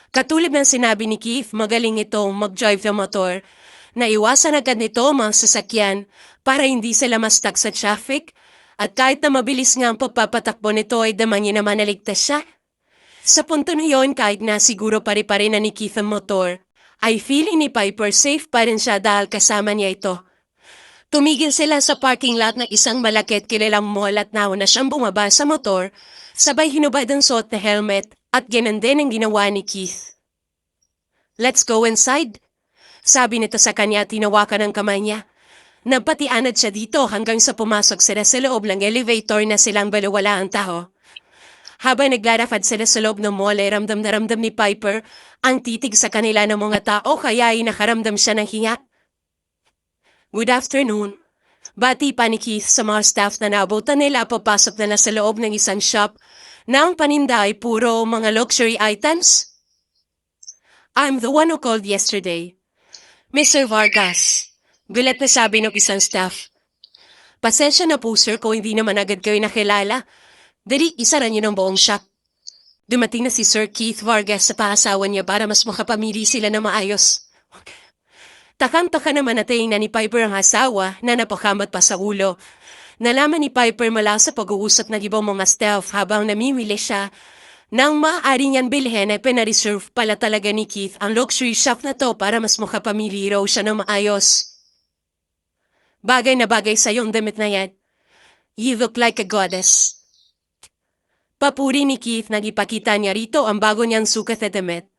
Speaker 1: Katulad ng sinabi ni Keith, magaling itong mag-drive ng motor. Naiwasan agad nito ang mga sasakyan para hindi sila ma-stuck sa traffic at kahit na mabilis nga ang pagpapatakbo nito ay damang niya naman naligtas siya. Sa punto na yun, kahit na siguro pare-pare na ni Keith ang motor, ay feeling ni Piper safe pa rin siya dahil kasama niya ito. Tumigil sila sa parking lot ng isang malaki at kilalang mall at nauna siyang bumaba sa motor, sabay hinubad ang suot na helmet at ganun din ang ginawa ni Keith. Let's go inside. Sabi nito sa kanya at tinawakan ang kamay niya. Nagpatianad siya dito hanggang sa pumasok sila sa loob ng elevator na silang balawala ang tao. Habang naglalakad sila sa loob ng mall ay ramdam na ramdam ni Piper ang titig sa kanila ng mga tao kaya ay nakaramdam siya ng hinga. Good afternoon. Bati pa ni Keith sa mga staff na naabutan nila papasok na sa loob ng isang shop na ang paninda ay puro mga luxury items. I'm the one who called yesterday. Mr. Vargas, gulat na sabi ng isang staff. Pasensya na po sir kung hindi naman agad kayo nakilala. Dali, isara niyo ng buong shop. Dumating na si Sir Keith Vargas sa paasawa niya para mas makapamili sila na maayos. Takang-taka naman natin na ni Piper ang asawa na napakamat pa sa ulo. Nalaman ni Piper mula sa pag-uusap ng ibang mga staff habang namimili siya nang maaari niyang bilhin ay pinareserve pala talaga ni Keith ang luxury shop na to para mas makapamili raw siya ng maayos. Bagay na bagay sa iyong damit na yan. You look like a goddess. Papuri ni Keith nang ipakita niya rito ang bago niyang sukat na damit.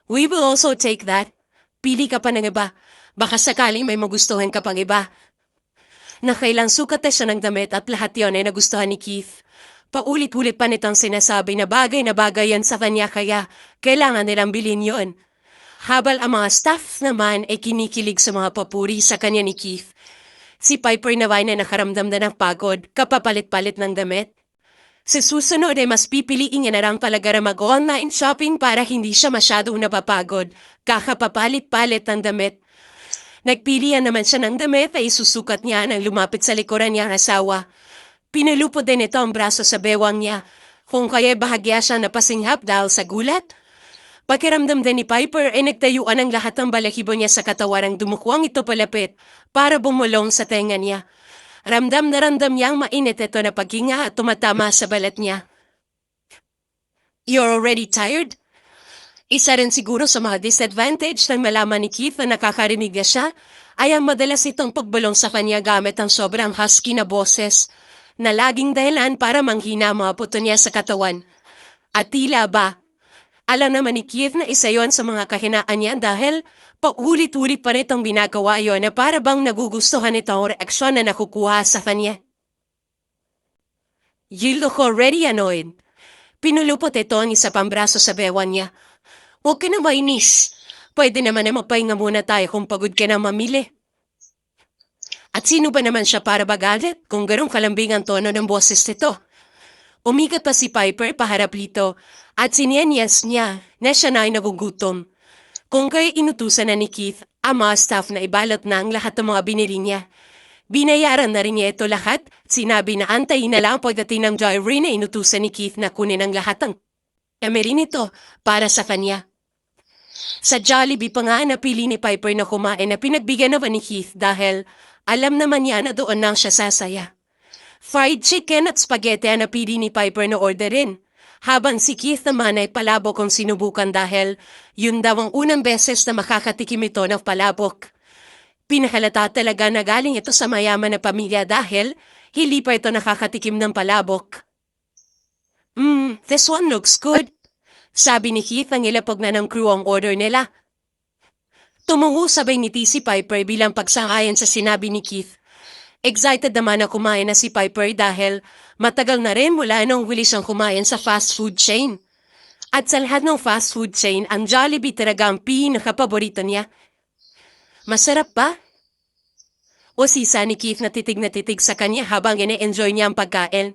Speaker 1: We will also take that. Pili ka pa ng iba. Baka sakaling may magustuhan ka pang iba. Nakailang sukat na siya ng damit at lahat yon ay nagustuhan ni Keith. Paulit-ulit pa nitong sinasabi na bagay yan sa kanya kaya kailangan nilang bilhin yon. Habang ang mga staff naman ay kinikilig sa mga papuri sa kanya ni Keith. Si Piper naman ay nakaramdam na ng pagod kapapalit-palit ng damit. Sa susunod ay mas pipiliin niya na lang talaga na mag-online shopping para hindi siya masyadong napapagod kakapapalit-palit ng damit. Nagpilian naman siya ng damit ay isusukat niya nang lumapit sa likuran niya ang asawa. Pinalupod din ito ang braso sa bewang niya, kung kaya bahagya siya napasinghap dahil sa gulat. Pakiramdam din ni Piper ay nagtayuan ang lahat ng balahibo niya sa katawan ang dumukwang ito palapit para bumulong sa tenga niya. Ramdam na ramdam niyang mainit ito na paghinga at tumatama sa balat niya. You're already tired? Isa rin siguro sa mga disadvantage ng malaman ni Keith na nakakarinig na siya ay ang madalas itong pagbulong sa kanya gamit ang sobrang husky na boses na laging dahilan para manghina ang mga buto niya sa katawan. At tila ba, alam naman ni Keith na isa yon sa mga kahinaan niya dahil paulit-ulit pa nitong binagawa yon na para bang nagugustuhan ito ang reaksyon na nakukuha sa kanya. You look already annoyed. Pinulupot ito ang isa pang braso sa bewan niya. Huwag ka na mainis. Pwede naman na magpahinga muna tayo kung pagod ka na mamili. At sino ba naman siya para bagalit kung garong kalambing ang tono ng boses nito? Umigat pa si Piper paharap dito at sinenyas niya na siya na ay nagugutom. Kung kaya inutusan na ni Keith Ang mga staff na ibalot na ang lahat ng mga binili niya. Binayaran na rin niya ito lahat. Sinabi na antayin na lang pagdating ng Joyrene na inutusan ni Keith na kunin ang lahat ng kamera nito para sa kanya. Sa Jollibee pa nga napili ni Piper na kumain na pinagbigyan naman ni Keith dahil alam naman niya na doon lang siya sasaya. Fried chicken at spaghetti ang napili ni Piper na orderin. Habang si Keith naman ay palabok kung sinubukan dahil yun daw ang unang beses na makakatikim ito ng palabok. Pinahalata talaga na galing ito sa mayaman na pamilya dahil hindi pa ito nakakatikim ng palabok. This one looks good. Sabi ni Keith ang ilapag na ng crew ang order nila. Tumungo sabay ngiti si Piper bilang pagsangayon sa sinabi ni Keith. Excited naman na kumain na si Piper dahil matagal na rin mula nung huli siyang kumain sa fast food chain. At sa lahat ng fast food chain, ang Jollibee talaga ang pinakapaborito niya. Masarap ba? O sisa ni Keith na titig sa kanya habang ine-enjoy niya ang pagkain.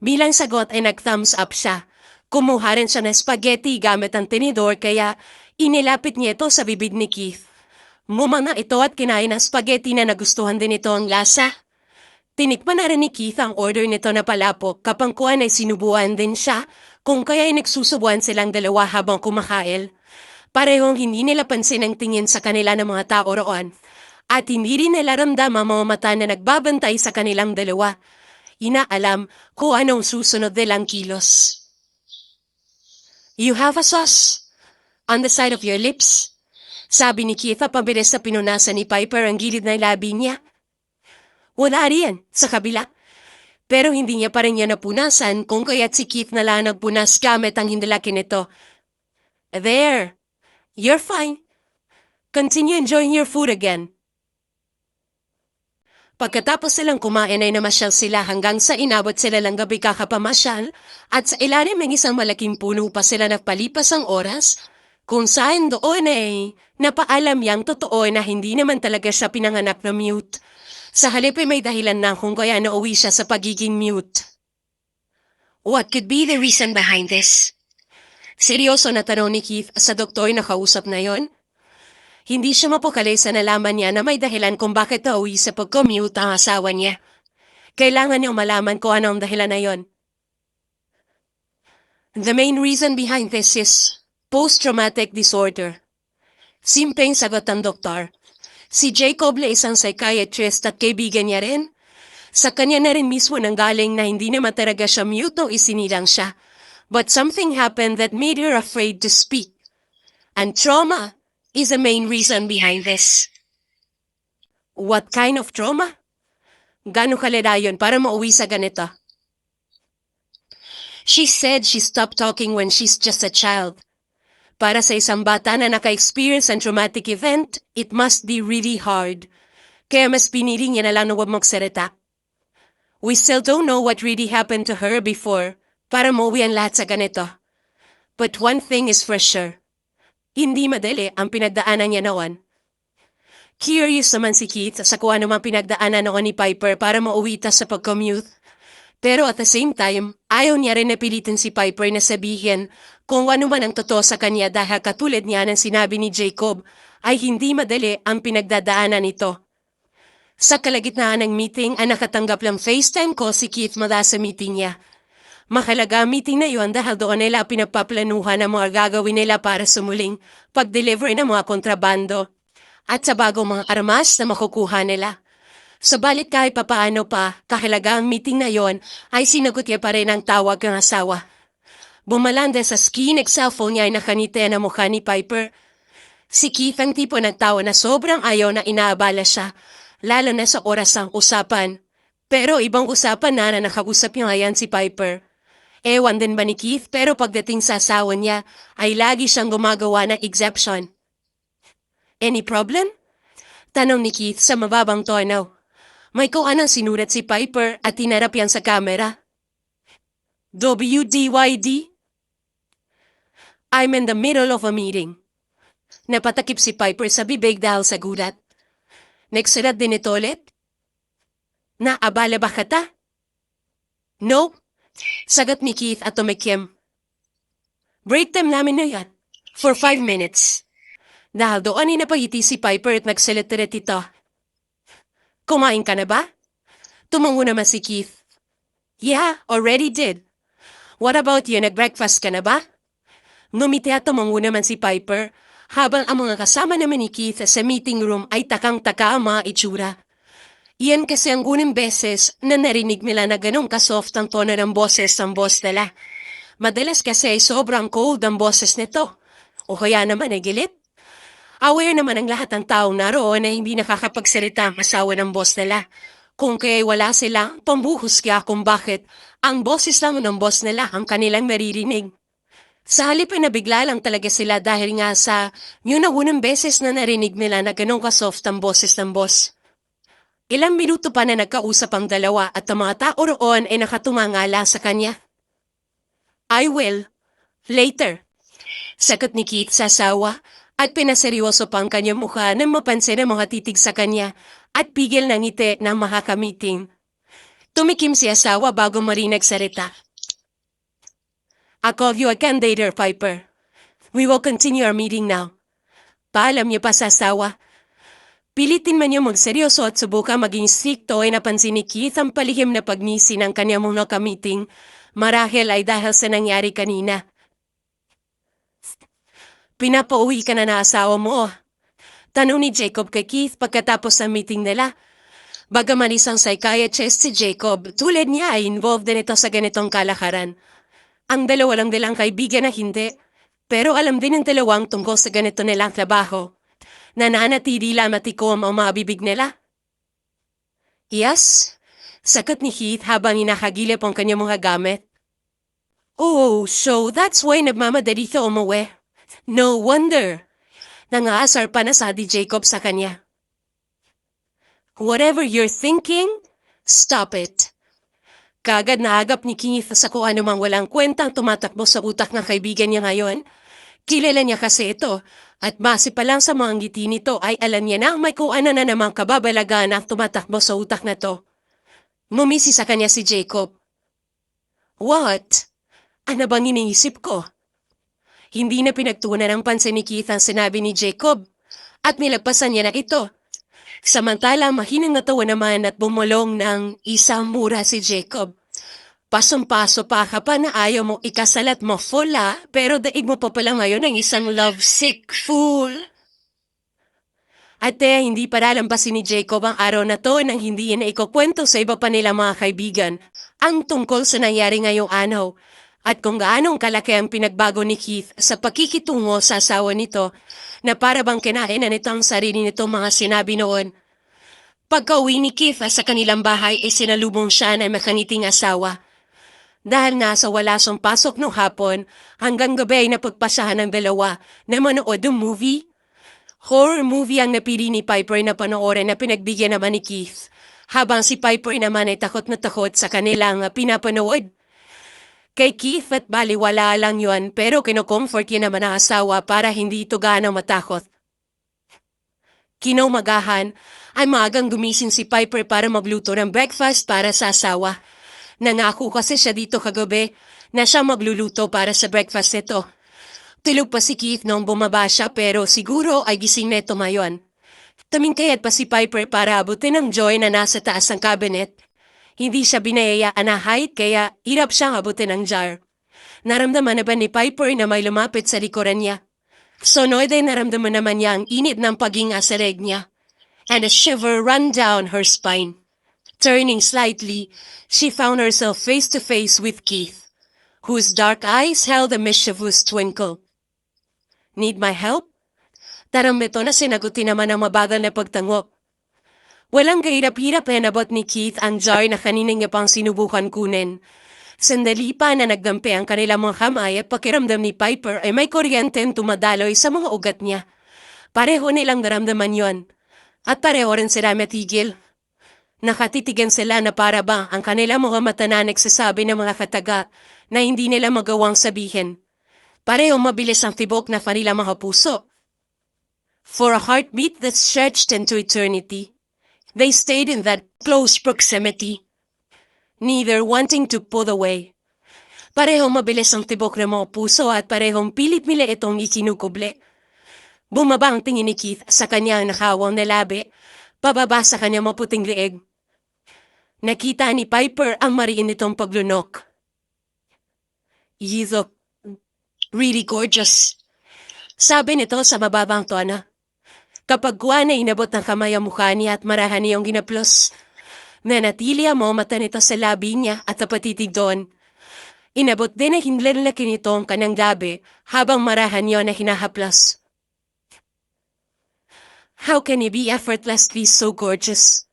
Speaker 1: Bilang sagot ay nag-thumbs up siya. Kumuha rin siya ng spaghetti gamit ang tinidor kaya inilapit niya ito sa bibig ni Keith. Mumang na ito at kinain ang spaghetti na nagustuhan din ito ang lasa. Tinikman na rin ni Keith ang order nito na palapok kapangkuhan ay sinubuan din siya kung kaya ay nagsusubuan silang dalawa habang kumakain. Parehong hindi nila pansin ang tingin sa kanila ng mga tao roon at hindi rin nila ramdam ang mga mata na nagbabantay sa kanilang dalawa. Inaalam kung anong susunod nilang kilos. You have a sauce on the side of your lips. Sabi ni Keith at pabilis na pinunasan ni Piper ang gilid ng labi niya. Wala riyan sa kabila. Pero hindi niya pa rin niya napunasan kung kaya't si Keith na lang nagpunas gamit ang hindalaki nito. There. You're fine. Continue enjoying your food again. Pagkatapos silang kumain ay namasyal sila hanggang sa inabot sila lang gabi kakapamasyal at sa ilalim ng isang malaking puno pa sila nagpalipas ang oras kung saan doon ay napaalam niyang totoo na hindi naman talaga siya pinanganak na mute. Sa halip ay may dahilan na kung kaya nauwi siya sa pagiging mute. What could be the reason behind this? Seryoso na tanong ni Keith sa doktor na kausap na yon. Hindi siya mapukali sa nalaman niya na may dahilan kung bakit nauwi sa pag-commute ang asawa niya. Kailangan niyang malaman kung ano ang dahilan na yon. The main reason behind this is post-traumatic disorder. Simpleng sagot ng doktor. Si Jacob ay isang psychiatrist at kaibigan niya rin. Sa kanya na rin mismo nanggaling na hindi naman talaga siya mute o isinilang siya. But something happened that made her afraid to speak. And trauma is the main reason behind this. What kind of trauma? Gano'ng kalala yun para mauwi sa ganito? She said she stopped talking when she's just a child. Para sa isang bata na naka-experience ng traumatic event, it must be really hard. Kaya mas pinili niya na lang na huwag magsalita. We still don't know what really happened to her before para mauwi ang lahat sa ganito. But one thing is for sure. Hindi madali ang pinagdaanan niya noon. Curious naman si Keith sa kung ano mang pinagdaanan noon ni Piper para mauwi ta sa pag-commute. Pero at the same time, ayaw niya rin napilitin si Piper na sabihin kung ano man ang totoo sa kanya dahil katulad niya ng sinabi ni Jacob ay hindi madali ang pinagdadaanan nito. Sa kalagitnaan ng meeting ay nakatanggap lang FaceTime call si Keith mula sa meeting niya. Mahalaga ang meeting na yon dahil doon nila pinagpaplanuhan ang mga gagawin nila para sumuling pag-deliver ng mga kontrabando at sa bagong mga armas na makukuha nila. Sabalit kahit papaano pa, kahalaga ang meeting na yon ay sinagot niya pa rin ang tawag ng asawa. Bumalanda sa screen ng cellphone niya ay nakanite na mukha ni Piper. Si Keith ang tipo ng tao na sobrang ayaw na inaabala siya, lalo na sa oras ng usapan. Pero ibang usapan na nakausap niya ngayon si Piper. Ewan din ba ni Keith pero pagdating sa asawa niya ay lagi siyang gumagawa ng exception. Any problem? Tanong ni Keith sa mababang tono. May kung anong sinulat si Piper at tinarap yan sa kamera. WDYD? I'm in the middle of a meeting. Napatakip si Piper sa bibig dahil sa gulat. Nagsulat din ito ulit? Naabala ba kata? No. Sagot ni Keith at tumikim. Break time namin na yan. For 5 minutes. Dahil doon ay napahiti si Piper at nagsalita ito. Kumain ka na ba? Tumango naman si Keith. Yeah, already did. What about you? Nag-breakfast ka na ba? Ngumiti at tumango naman si Piper, habang ang mga kasama naman ni Keith sa meeting room ay takang-taka ang mga itsura. Iyan kasi ang unang beses na narinig nila na ganong kasoft ang tono ng boses ng boss nila. Madalas kasi ay sobrang cold ang boses nito. O kaya naman ay gilit. Aware naman ang lahat ng taong naroon na hindi nakakapagsalita ang asawa ng boss nila. Kung kaya wala sila, pambuhos kaya kung bakit ang boses lang ng boss nila ang kanilang naririnig. Sa halip ay nabigla lang talaga sila dahil nga sa yun na unang beses na narinig nila na ganong kasoft ang boses ng boss. Ilang minuto pa na nagkausap ang dalawa at ang mga tao roon ay nakatumangala sa kanya. I will. Later. Sagot ni Keith sa asawa at pinaseryoso pa ang kanyang mukha nang mapansin ang mga titig sa kanya at pigil ng ngiti ng makakamiting. Tumikim si asawa bago marinig salita. I'll call you again later, Piper. We will continue our meeting now. Paalam niyo pa sa asawa. Pilitin man niyo magseryoso at subukan maging stricto ay napansin ni Keith ang palihim na pagngisi ng kanyang mga kamiting. Marahil ay dahil sa nangyari kanina. Pinapauwi ka na asawa mo. Tanong ni Jacob kay Keith pagkatapos ng meeting nila. Bagaman isang psychiatrist si Jacob, tulad niya ay involved din ito sa ganitong kalakaran. Ang dalawa lang nilang kaibigan na hindi, pero alam din ng dalawang tungkol sa ganito nilang trabaho. Nananatili lang matikom ang mga bibig nila. Yes, sagot ni Keith habang inakagilip ang kanyang mga gamit. Oh, so that's why nagmamadali ka umuwi. No wonder. Nangaasar pa na si Jacob sa kanya. Whatever you're thinking, stop it. Kagad naagap ni Keith sa kung anumang walang kwentang tumatakbo sa utak ng kaibigan niya ngayon. Kilala niya kasi ito at base pa lang sa mga ngiti nito ay alam niya na may kung ano na namang kababalagan ang tumatakbo sa utak na to. Mumisi sa kanya si Jacob. What? Ano bang iniisip ko? Hindi na pinagtuunan ng pansin ni Keith ang sinabi ni Jacob at nilagpasan niya na ito. Samantala mahinang natawa naman at bumulong ng isang mura si Jacob. Pasong-paso pa ka pa na ayaw mo ikasalat mo fula pero daig mo pa pala ngayon ng isang lovesick fool. Ate, hindi para lampasin ni Jacob ang araw na to nang hindi na ikukwento sa iba pa nila mga kaibigan ang tungkol sa nangyari ngayong araw. At kung gaanong kalaki ang pinagbago ni Keith sa pakikitungo sa asawa nito na para bang kinain na nito ang sarili nito mga sinabi noon. Pagka-uwi ni Keith sa kanilang bahay ay sinalubong siya ng makaniting asawa. Dahil nga sa walasong pasok nung hapon, hanggang gabi ay napagpasahan ng dalawa na manood ng movie. Horror movie ang napili ni Piper na panoorin na pinagbigyan naman ni Keith, habang si Piper naman ay takot na takot sa kanilang pinapanood. Kay Keith at baliwala lang yun pero kinocomfort niya naman ang asawa para hindi ito gaano matakot. Kinaumagahan ay maagang gumising si Piper para magluto ng breakfast para sa asawa. Nangako kasi siya dito kagabi na siya magluluto para sa breakfast nito. Tulog pa si Keith nung bumaba siya pero siguro ay gising na ito ngayon. Tumingkayat pa si Piper para abutin ang Joy na nasa taas ng cabinet. Hindi siya binayayaan na height kaya hirap siyang abutin ang jar. Naramdaman na ba ni Piper na may lumapit sa likuran niya? Sunod ay naramdaman naman niya ang init ng paghinga sa leg niya. And a shiver ran down her spine. Turning slightly, she found herself face to face with Keith, whose dark eyes held a mischievous twinkle. Need my help? Taramito na sinagutin naman ang mabagal na pagtangok. Walang kahirap-hirap na nabot ni Keith ang jar na kanina niya pang sinubukan kunin. Sandali pa na nagdampi ang kanilang mga kamay at pakiramdam ni Piper ay may kuryenteng tumadaloy sa mga ugat niya. Pareho nilang naramdaman yon. At pareho rin sila matigil. Nakatitigan sila na para ba ang kanilang mga mata na nagsasabi ng mga kataga na hindi nila magawang sabihin. Pareho mabilis ang tibok na kanilang mga puso. For a heartbeat that stretched into eternity, they stayed in that close proximity, neither wanting to pull away. Parehong mabilis ang tibok ng mga puso at parehong pilit nila itong ikinukuble. Bumaba ang tingin ni Keith sa kanyang nakawang na labi, pababa sa kanyang maputing leeg. Nakita ni Piper ang mariin nitong paglunok. "You look really gorgeous," sabi nito sa mababang tono. Kapag kuha na inabot ng kamay ang mukha niya at marahan niyong ginaplos, nanatili ang mga mata nito sa labi niya at napatitig doon. Inabot din na hinlalaki nito ang kanang labi habang marahan niyo na hinahaplas. "How can you be effortlessly so gorgeous?"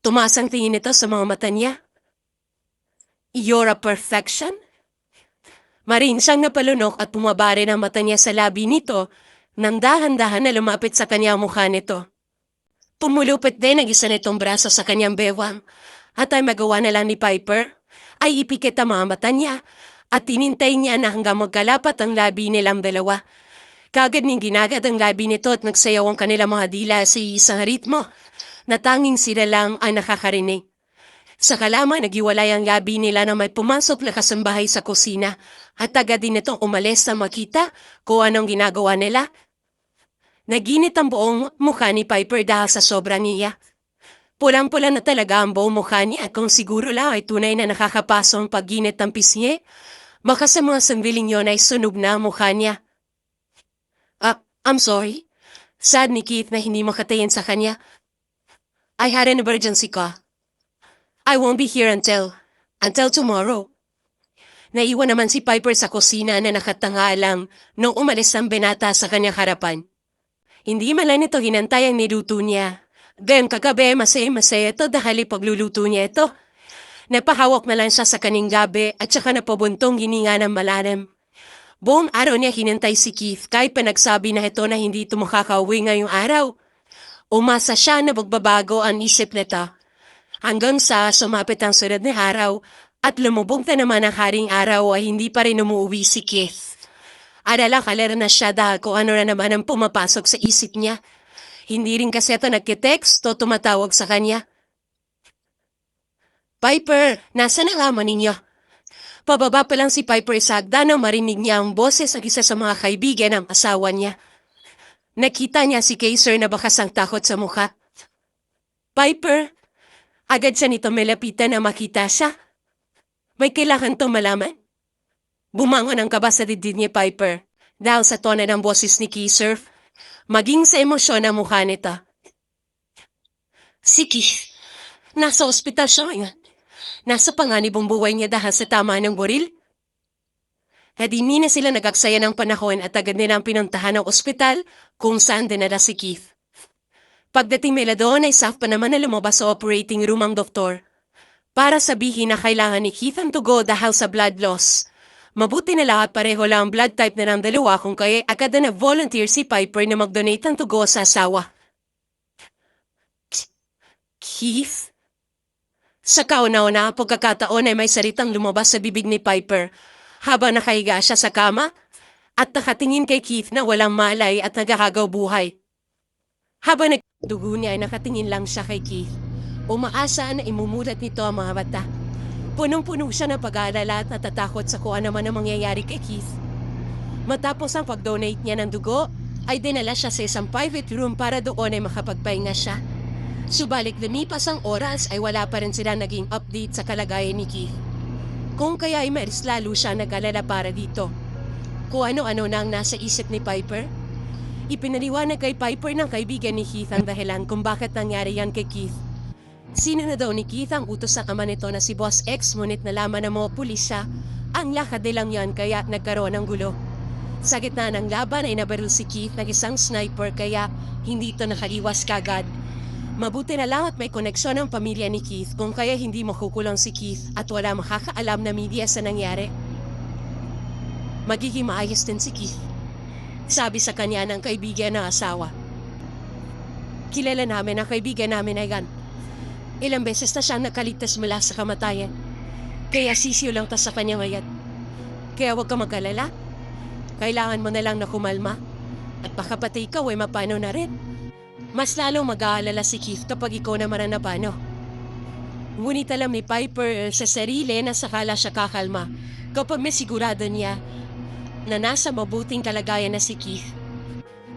Speaker 1: Tumaas ang tingin nito sa mga mata niya. "You're a perfection?" Marin siyang napalunok at bumaba rin ang mata niya sa labi nito nang dahan-dahan na lumapit sa kanyang mukha nito. Pumulupit din ang isa nitong braso sa kanyang bewang at ay magawa na lang ni Piper ay ipikit ang mga mata niya at tinintay niya na hanggang magkalapat ang labi nilang dalawa. Kagad ning ginagad ang labi nito at nagsayaw ang kanilang mga dila sa isang ritmo na tanging sila lang ang nakakarinig. Sa kalaman, nagiwalay ang labi nila na may pumasok na kasambahay sa kusina at agad din itong umalis na makita kung anong ginagawa nila. Naginit ang buong mukha ni Piper dahil sa sobrang iyak. Pulang-pula na talaga ang buong mukha niya kung siguro lang ay tunay na nakakapaso ang pagginit ng pisngi. Baka sa mga sandaling yun ay sunog na ang mukha niya. I'm sorry. Sad ni Keith na hindi makatayin sa kanya. "I had an emergency call. I won't be here until tomorrow." Naiwan naman si Piper sa kusina na nakatanga lang nung umalis ang binata sa kanyang harapan. Hindi man lang nito hinantay ang niluto niya. Gayong kagabi, masaya-masaya ito dahil pagluluto niya ito. Napahawak na lang siya sa kaning gabi at saka napabuntong hininga ng malalim. Buong araw niya hinantay si Keith kahit pinagsabi na ito na hindi ito makakauwi ngayong araw. Umasa siya na magbabago ang isip nito. Hanggang sa sumapit ang sunod na araw at lumubog na naman ang haring araw ay hindi pa rin umuwi si Keith. Alala-kalera na siya dahil kung ano na naman ang pumapasok sa isip niya. Hindi rin kasi ito nagkitext o tumatawag sa kanya. "Piper, nasa na lamang ninyo?" Pababa pa lang si Piper sa hagdan nang marinig niya ang boses ng isa sa mga kaibigan ng asawa niya. Nakita niya si Kaiser na bakas ang takot sa mukha. "Piper," agad siya nito malapitan na makita siya. "May kailangan to malaman." Bumangon ang kaba sa dibdib ni Piper dahil sa tono ng boses ni Kaiser, maging sa emosyon ang mukha nito. "Si Keith, nasa ospital siya ngayon. Nasa panganibong buhay niya dahil sa tama ng boril." At hindi na sila nagaksaya ng panahon at agad nilang pinuntahan ang ospital kung saan dinala si Keith. Pagdating nila doon ay sakto pa naman na lumabas sa operating room ang doktor para sabihin na kailangan ni Keith ang dugo dahil sa blood loss. Mabuti na lahat pareho lang ang blood type na ng dalawa kung kaya agad na nag-volunteer si Piper na mag-donate ng dugo sa asawa. "Keith?" Sa kauna-una pagkakataon ay may salitang lumabas sa bibig ni Piper habang nakahiga siya sa kama at nakatingin kay Keith na walang malay at nagkakagaw buhay. Habang nagdugo niya ay nakatingin lang siya kay Keith. Umaasa na imumulat nito ang mga mata. Punong-puno siya ng pag-aalala at natatakot sa kung ano man ang mangyayari kay Keith. Matapos ang pag-donate niya ng dugo, ay dinala siya sa isang private room para doon ay makapagpahinga siya. Subalit lumipas ang oras ay wala pa rin sila naging update sa kalagayan ni Keith. Kung kaya ay mas lalo siya nag-alala para dito. Kung ano-ano na ang nasa isip ni Piper. Ipinaliwanag kay Piper ng kaibigan ni Keith ang dahilan kung bakit nangyari yan kay Keith. Sino na daw ni Keith ang utos sa ama nito na si Boss X, ngunit nalaman ng mga pulisya ang lakad nilang yan kaya nagkaroon ng gulo. Sa gitna ng laban ay nabaril si Keith ng isang sniper kaya hindi ito nakaliwas kagad. Mabuti na lang at may koneksyon ang pamilya ni Keith kung kaya hindi makukulong si Keith at wala makakaalam na media sa nangyari. "Magiging maayos din si Keith," sabi sa kanya ng kaibigan ng asawa. "Kilala namin ang kaibigan namin ay gan. Ilang beses na siya nakaligtas mula sa kamatayan. Kaya sisiyo lang ta sa kanya ngayon. Kaya huwag ka mag-alala. Kailangan mo na lang na kumalma. At baka pati ikaw ay mapano na rin. Mas lalong mag-aalala si Keith kapag ikaw naman ang napano." Ngunit alam ni Piper sa sarili na sakala siya kakalma kapag may sigurado niya na nasa mabuting kalagayan na si Keith.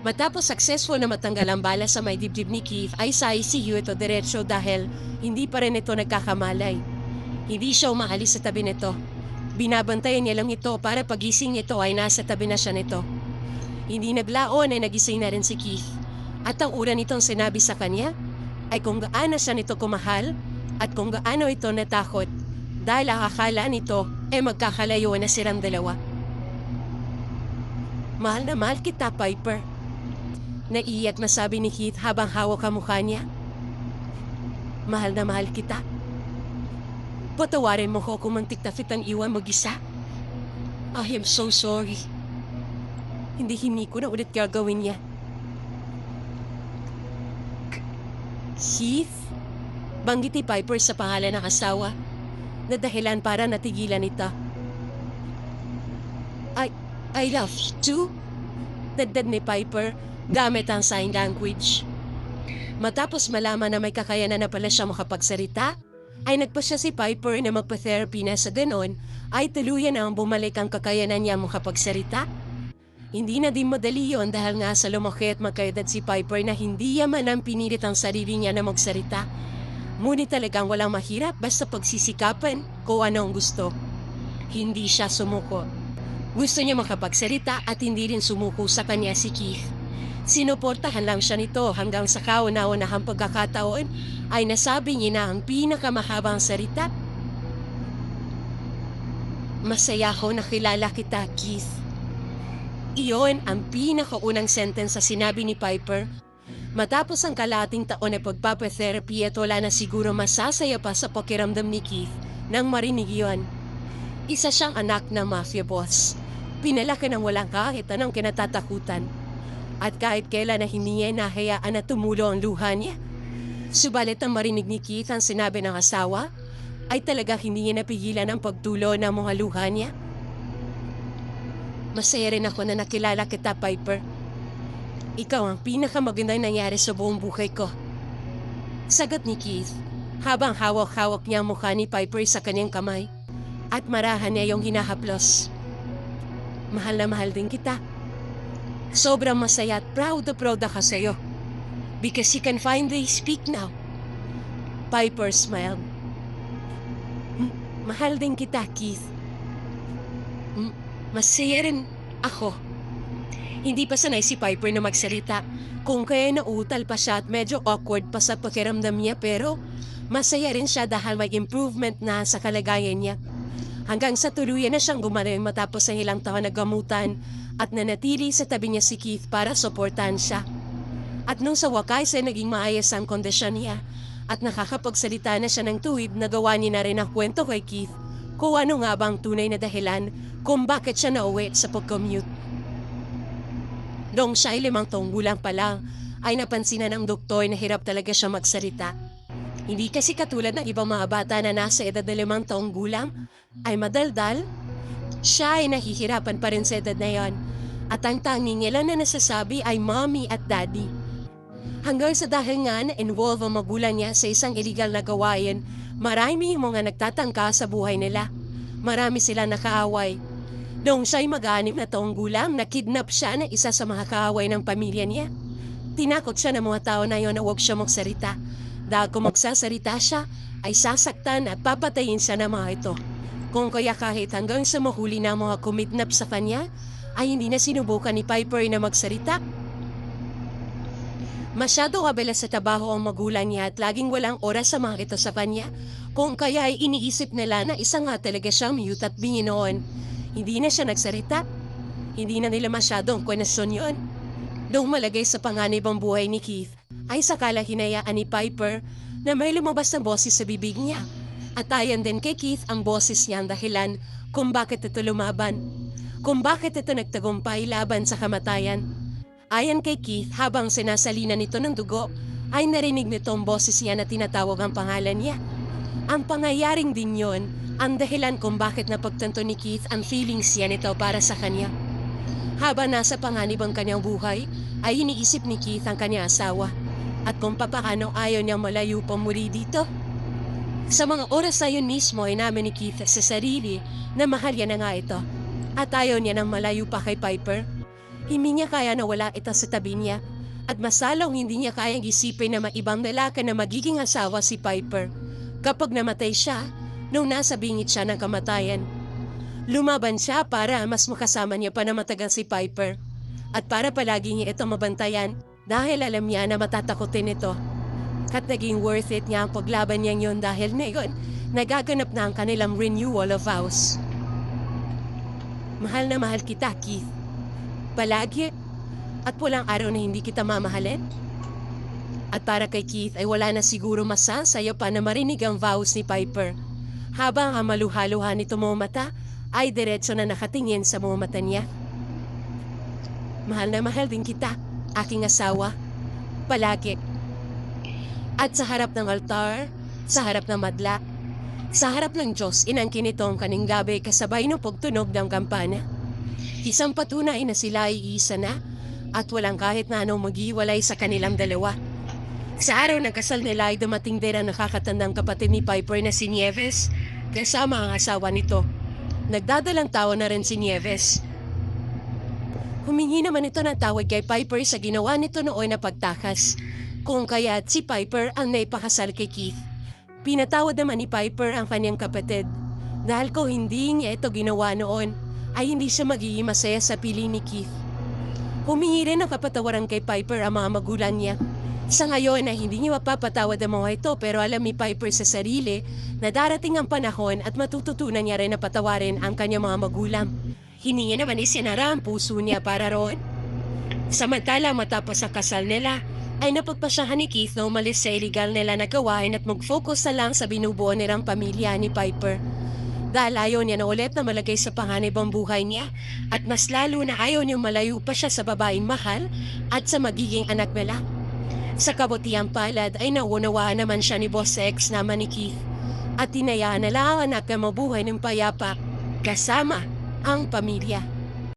Speaker 1: Matapos successful na matanggal ang bala sa may dibdib ni Keith ay sa ICU ito diretso dahil hindi pa rin ito nagkakamalay. Hindi siya umaalis sa tabi nito. Binabantayan niya lang ito para pagising nito ay nasa tabi na siya nito. Hindi naglaon ay nagising na rin si Keith. At ang una nitong sinabi sa kanya ay kung gaano siya nito kumahal at kung gaano ito natakot dahil ang akala nito ay magkakalayo na silang dalawa. Mahal na mahal kita, Piper. Naiyak na sabi ni Keith habang hawak ang mukha niya. Mahal na mahal kita. Patawarin mo ko kung mantik na kitang iwan mag-isa. I am so sorry. Hindi ko na ulit gagawin yan. Keith? Banggit ni Piper sa pangalan ng asawa na dahilan para natigilan ito. I love you too? Dagdag ni Piper gamit ang sign language. Matapos malaman na may kakayanan na pala siya makapagsalita, ay nagpasya si Piper na magpa-therapy na sa ganon ay tuluyan ang bumalik ang kakayanan niya makapagsalita. Hindi na din madali yun dahil nga sa lumaki at magkaedad si Piper na hindi yaman ang pinilit ang sarili niya na magsalita. Ngunit talagang walang mahirap basta pagsisikapan kung ano ang gusto. Hindi siya sumuko. Gusto niya makapagsalita at hindi rin sumuko sa kanya si Keith. Sinuportahan lang siya nito hanggang sa kauna-unahang pagkakataon ay nasabi niya na ang pinakamahabang salita. Masaya ko nakilala kita, Keith. Iyon ang pinakaunang sentence sa sinabi ni Piper. Matapos ang kalating taon na pagpapatherapy at wala na siguro masasaya pa sa pakiramdam ni Keith nang marinig iyon. Isa siyang anak ng mafia boss. Pinalaki ng walang kahit anong kinatatakutan. At kahit kailan na hindi niya nahayaan na tumulo ang luha niya. Subalit ang marinig ni Keith ang sinabi ng asawa, ay talaga hindi niya napigilan ang pagtulo ng mga luha niya. Masaya rin ako na nakilala kita, Piper. Ikaw ang pinakamagandang nangyari sa buong buhay ko. Sagot ni Keith, habang hawak-hawak niya ang mukha ni Piper sa kanyang kamay, at marahan niya yung hinahaplos. Mahal na mahal din kita. Sobrang masaya at proud ako sa'yo. Because you can finally speak now. Piper smiled. Mahal din kita, Keith. Masaya rin ako. Hindi pa sanay si Piper na magsalita. Kung kaya nauutal pa siya at medyo awkward pa sa pakiramdam niya pero masaya rin siya dahil may improvement na sa kalagayan niya. Hanggang sa tuluyan na siyang gumaling matapos ang ilang taon na gamutan at nanatili sa tabi niya si Keith para suportahan siya. At nung sa wakas ay naging maayos ang kondisyon niya at nakakapagsalita na siya ng tuwid, nagawa niya na rin ang kwento kay Keith kung ano nga bang tunay na dahilan kung bakit siya nauwi sa pag-commute. Noong siya ay 5 taong gulang pa lang, ay napansinan ng doktor na hirap talaga siya magsalita. Hindi kasi katulad ng ibang mga bata na nasa edad na 5 taong gulang, ay madaldal. Siya ay nahihirapan pa rin sa edad na yon. At ang tanging niya lang na nasasabi ay mommy at daddy. Hanggang sa dahil nga na-involve ang magulang niya sa isang illegal na gawain, marami mga nagtatangka sa buhay nila. Marami silang nakaaway. Noong siya'y mag-6 na taong gulang, nakidnap siya ng isa sa mga kaaway ng pamilya niya. Tinakot siya ng mga tao na yon na huwag siya magsalita. Dahil kung magsasalita siya, ay sasaktan at papatayin siya ng mga ito. Kung kaya kahit hanggang sa mahuli na mga kumidnap sa kanya, ay hindi na sinubukan ni Piper na magsalita. Masyado kabila sa trabaho ang magulang niya at laging walang oras sa mga ito sa kanya. Kung kaya ay iniisip nila na isa nga talaga siyang mute at bingi noon. Hindi na siya nagsalita. Hindi na nila masyadong kwenasyon yun. Noong malagay sa panganib ang buhay ni Keith, ay sakala hinayaan ni Piper na may lumabas na boses sa bibig niya. At ayon din kay Keith ang boses niya ang dahilan kung bakit ito lumaban. Kung bakit ito nagtagumpay laban sa kamatayan. Ayon kay Keith, habang sinasalina nito ng dugo, ay narinig nito ang boses niya na tinatawag ang pangalan niya. Ang pangyayaring din yon ang dahilan kung bakit napagtanto ni Keith ang feelings niya nito para sa kanya. Habang nasa panganib ang kanyang buhay, ay iniisip ni Keith ang kanyang asawa at kung papaano ayaw niyang malayo pa muli dito. Sa mga oras na yun mismo ay namin ni Keith sa sarili na mahal niya na nga ito at ayaw niya nang malayo pa kay Piper. Hindi niya kaya na wala ito sa tabi niya. At masalong hindi niya kayang isipin na maibang lalaki na magiging asawa si Piper. Kapag namatay siya, nung nasa bingit siya ng kamatayan. Lumaban siya para mas makasama niya pa na matagal si Piper. At para palagi niya ito mabantayan dahil alam niya na matatakotin ito. At naging worth it niya ang paglaban niya yun dahil ngayon, nagaganap na ang kanilang renewal of vows. Mahal na mahal kita, Keith. Palagi. At walang araw na hindi kita mamahalin. At para kay Keith ay wala na siguro masasaya pa na marinig ang vows ni Piper. Habang ang maluhaluhan nito mga mata ay diretso na nakatingin sa mga mata niya. Mahal na mahal din kita, aking asawa. Palagi. At sa harap ng altar, sa harap ng madla, sa harap ng Diyos, inangkin ito ang kaning gabi kasabay ng pagtunog ng kampana. Isang patunay na sila ay isa na at walang kahit na anong maghiwalay sa kanilang dalawa. Sa araw ng kasal nila ay dumating din ang nakakatandang kapatid ni Piper na si Nieves kasama ang asawa nito. Nagdadalang tawa na rin si Nieves. Humingi naman ito ng tawad kay Piper sa ginawa nito noon na pagtakas. Kung kaya't si Piper ang naipakasal kay Keith. Pinatawad naman ni Piper ang kanyang kapatid. Dahil kung hindi niya ito ginawa noon, ay hindi siya magiging masaya sa pili ni Keith. Humingi rin ng kapatawaran kay Piper ang mga magulang niya. Sa ngayon ay hindi niya mapapatawad ang mga ito pero alam ni Piper sa sarili na darating ang panahon at matututunan niya rin na patawarin ang kanyang mga magulang. Hiningi naman isinara ang puso niya para roon. Samantala matapos ang kasal nila, ay napagpasyahan ni Keith na umalis sa illegal nila na gawain at mag-focus na lang sa binubuo nilang pamilya ni Piper. Dahil ayaw niya na ulit na malagay sa panganib ang buhay niya at mas lalo na ayaw niyang malayo pa siya sa babaeng mahal at sa magiging anak nila. Sa kabutihang palad ay naunawaan naman siya ni Boss X naman ni Keith at tinayaan na lang ang anak na mabuhay ng payapa kasama ang pamilya.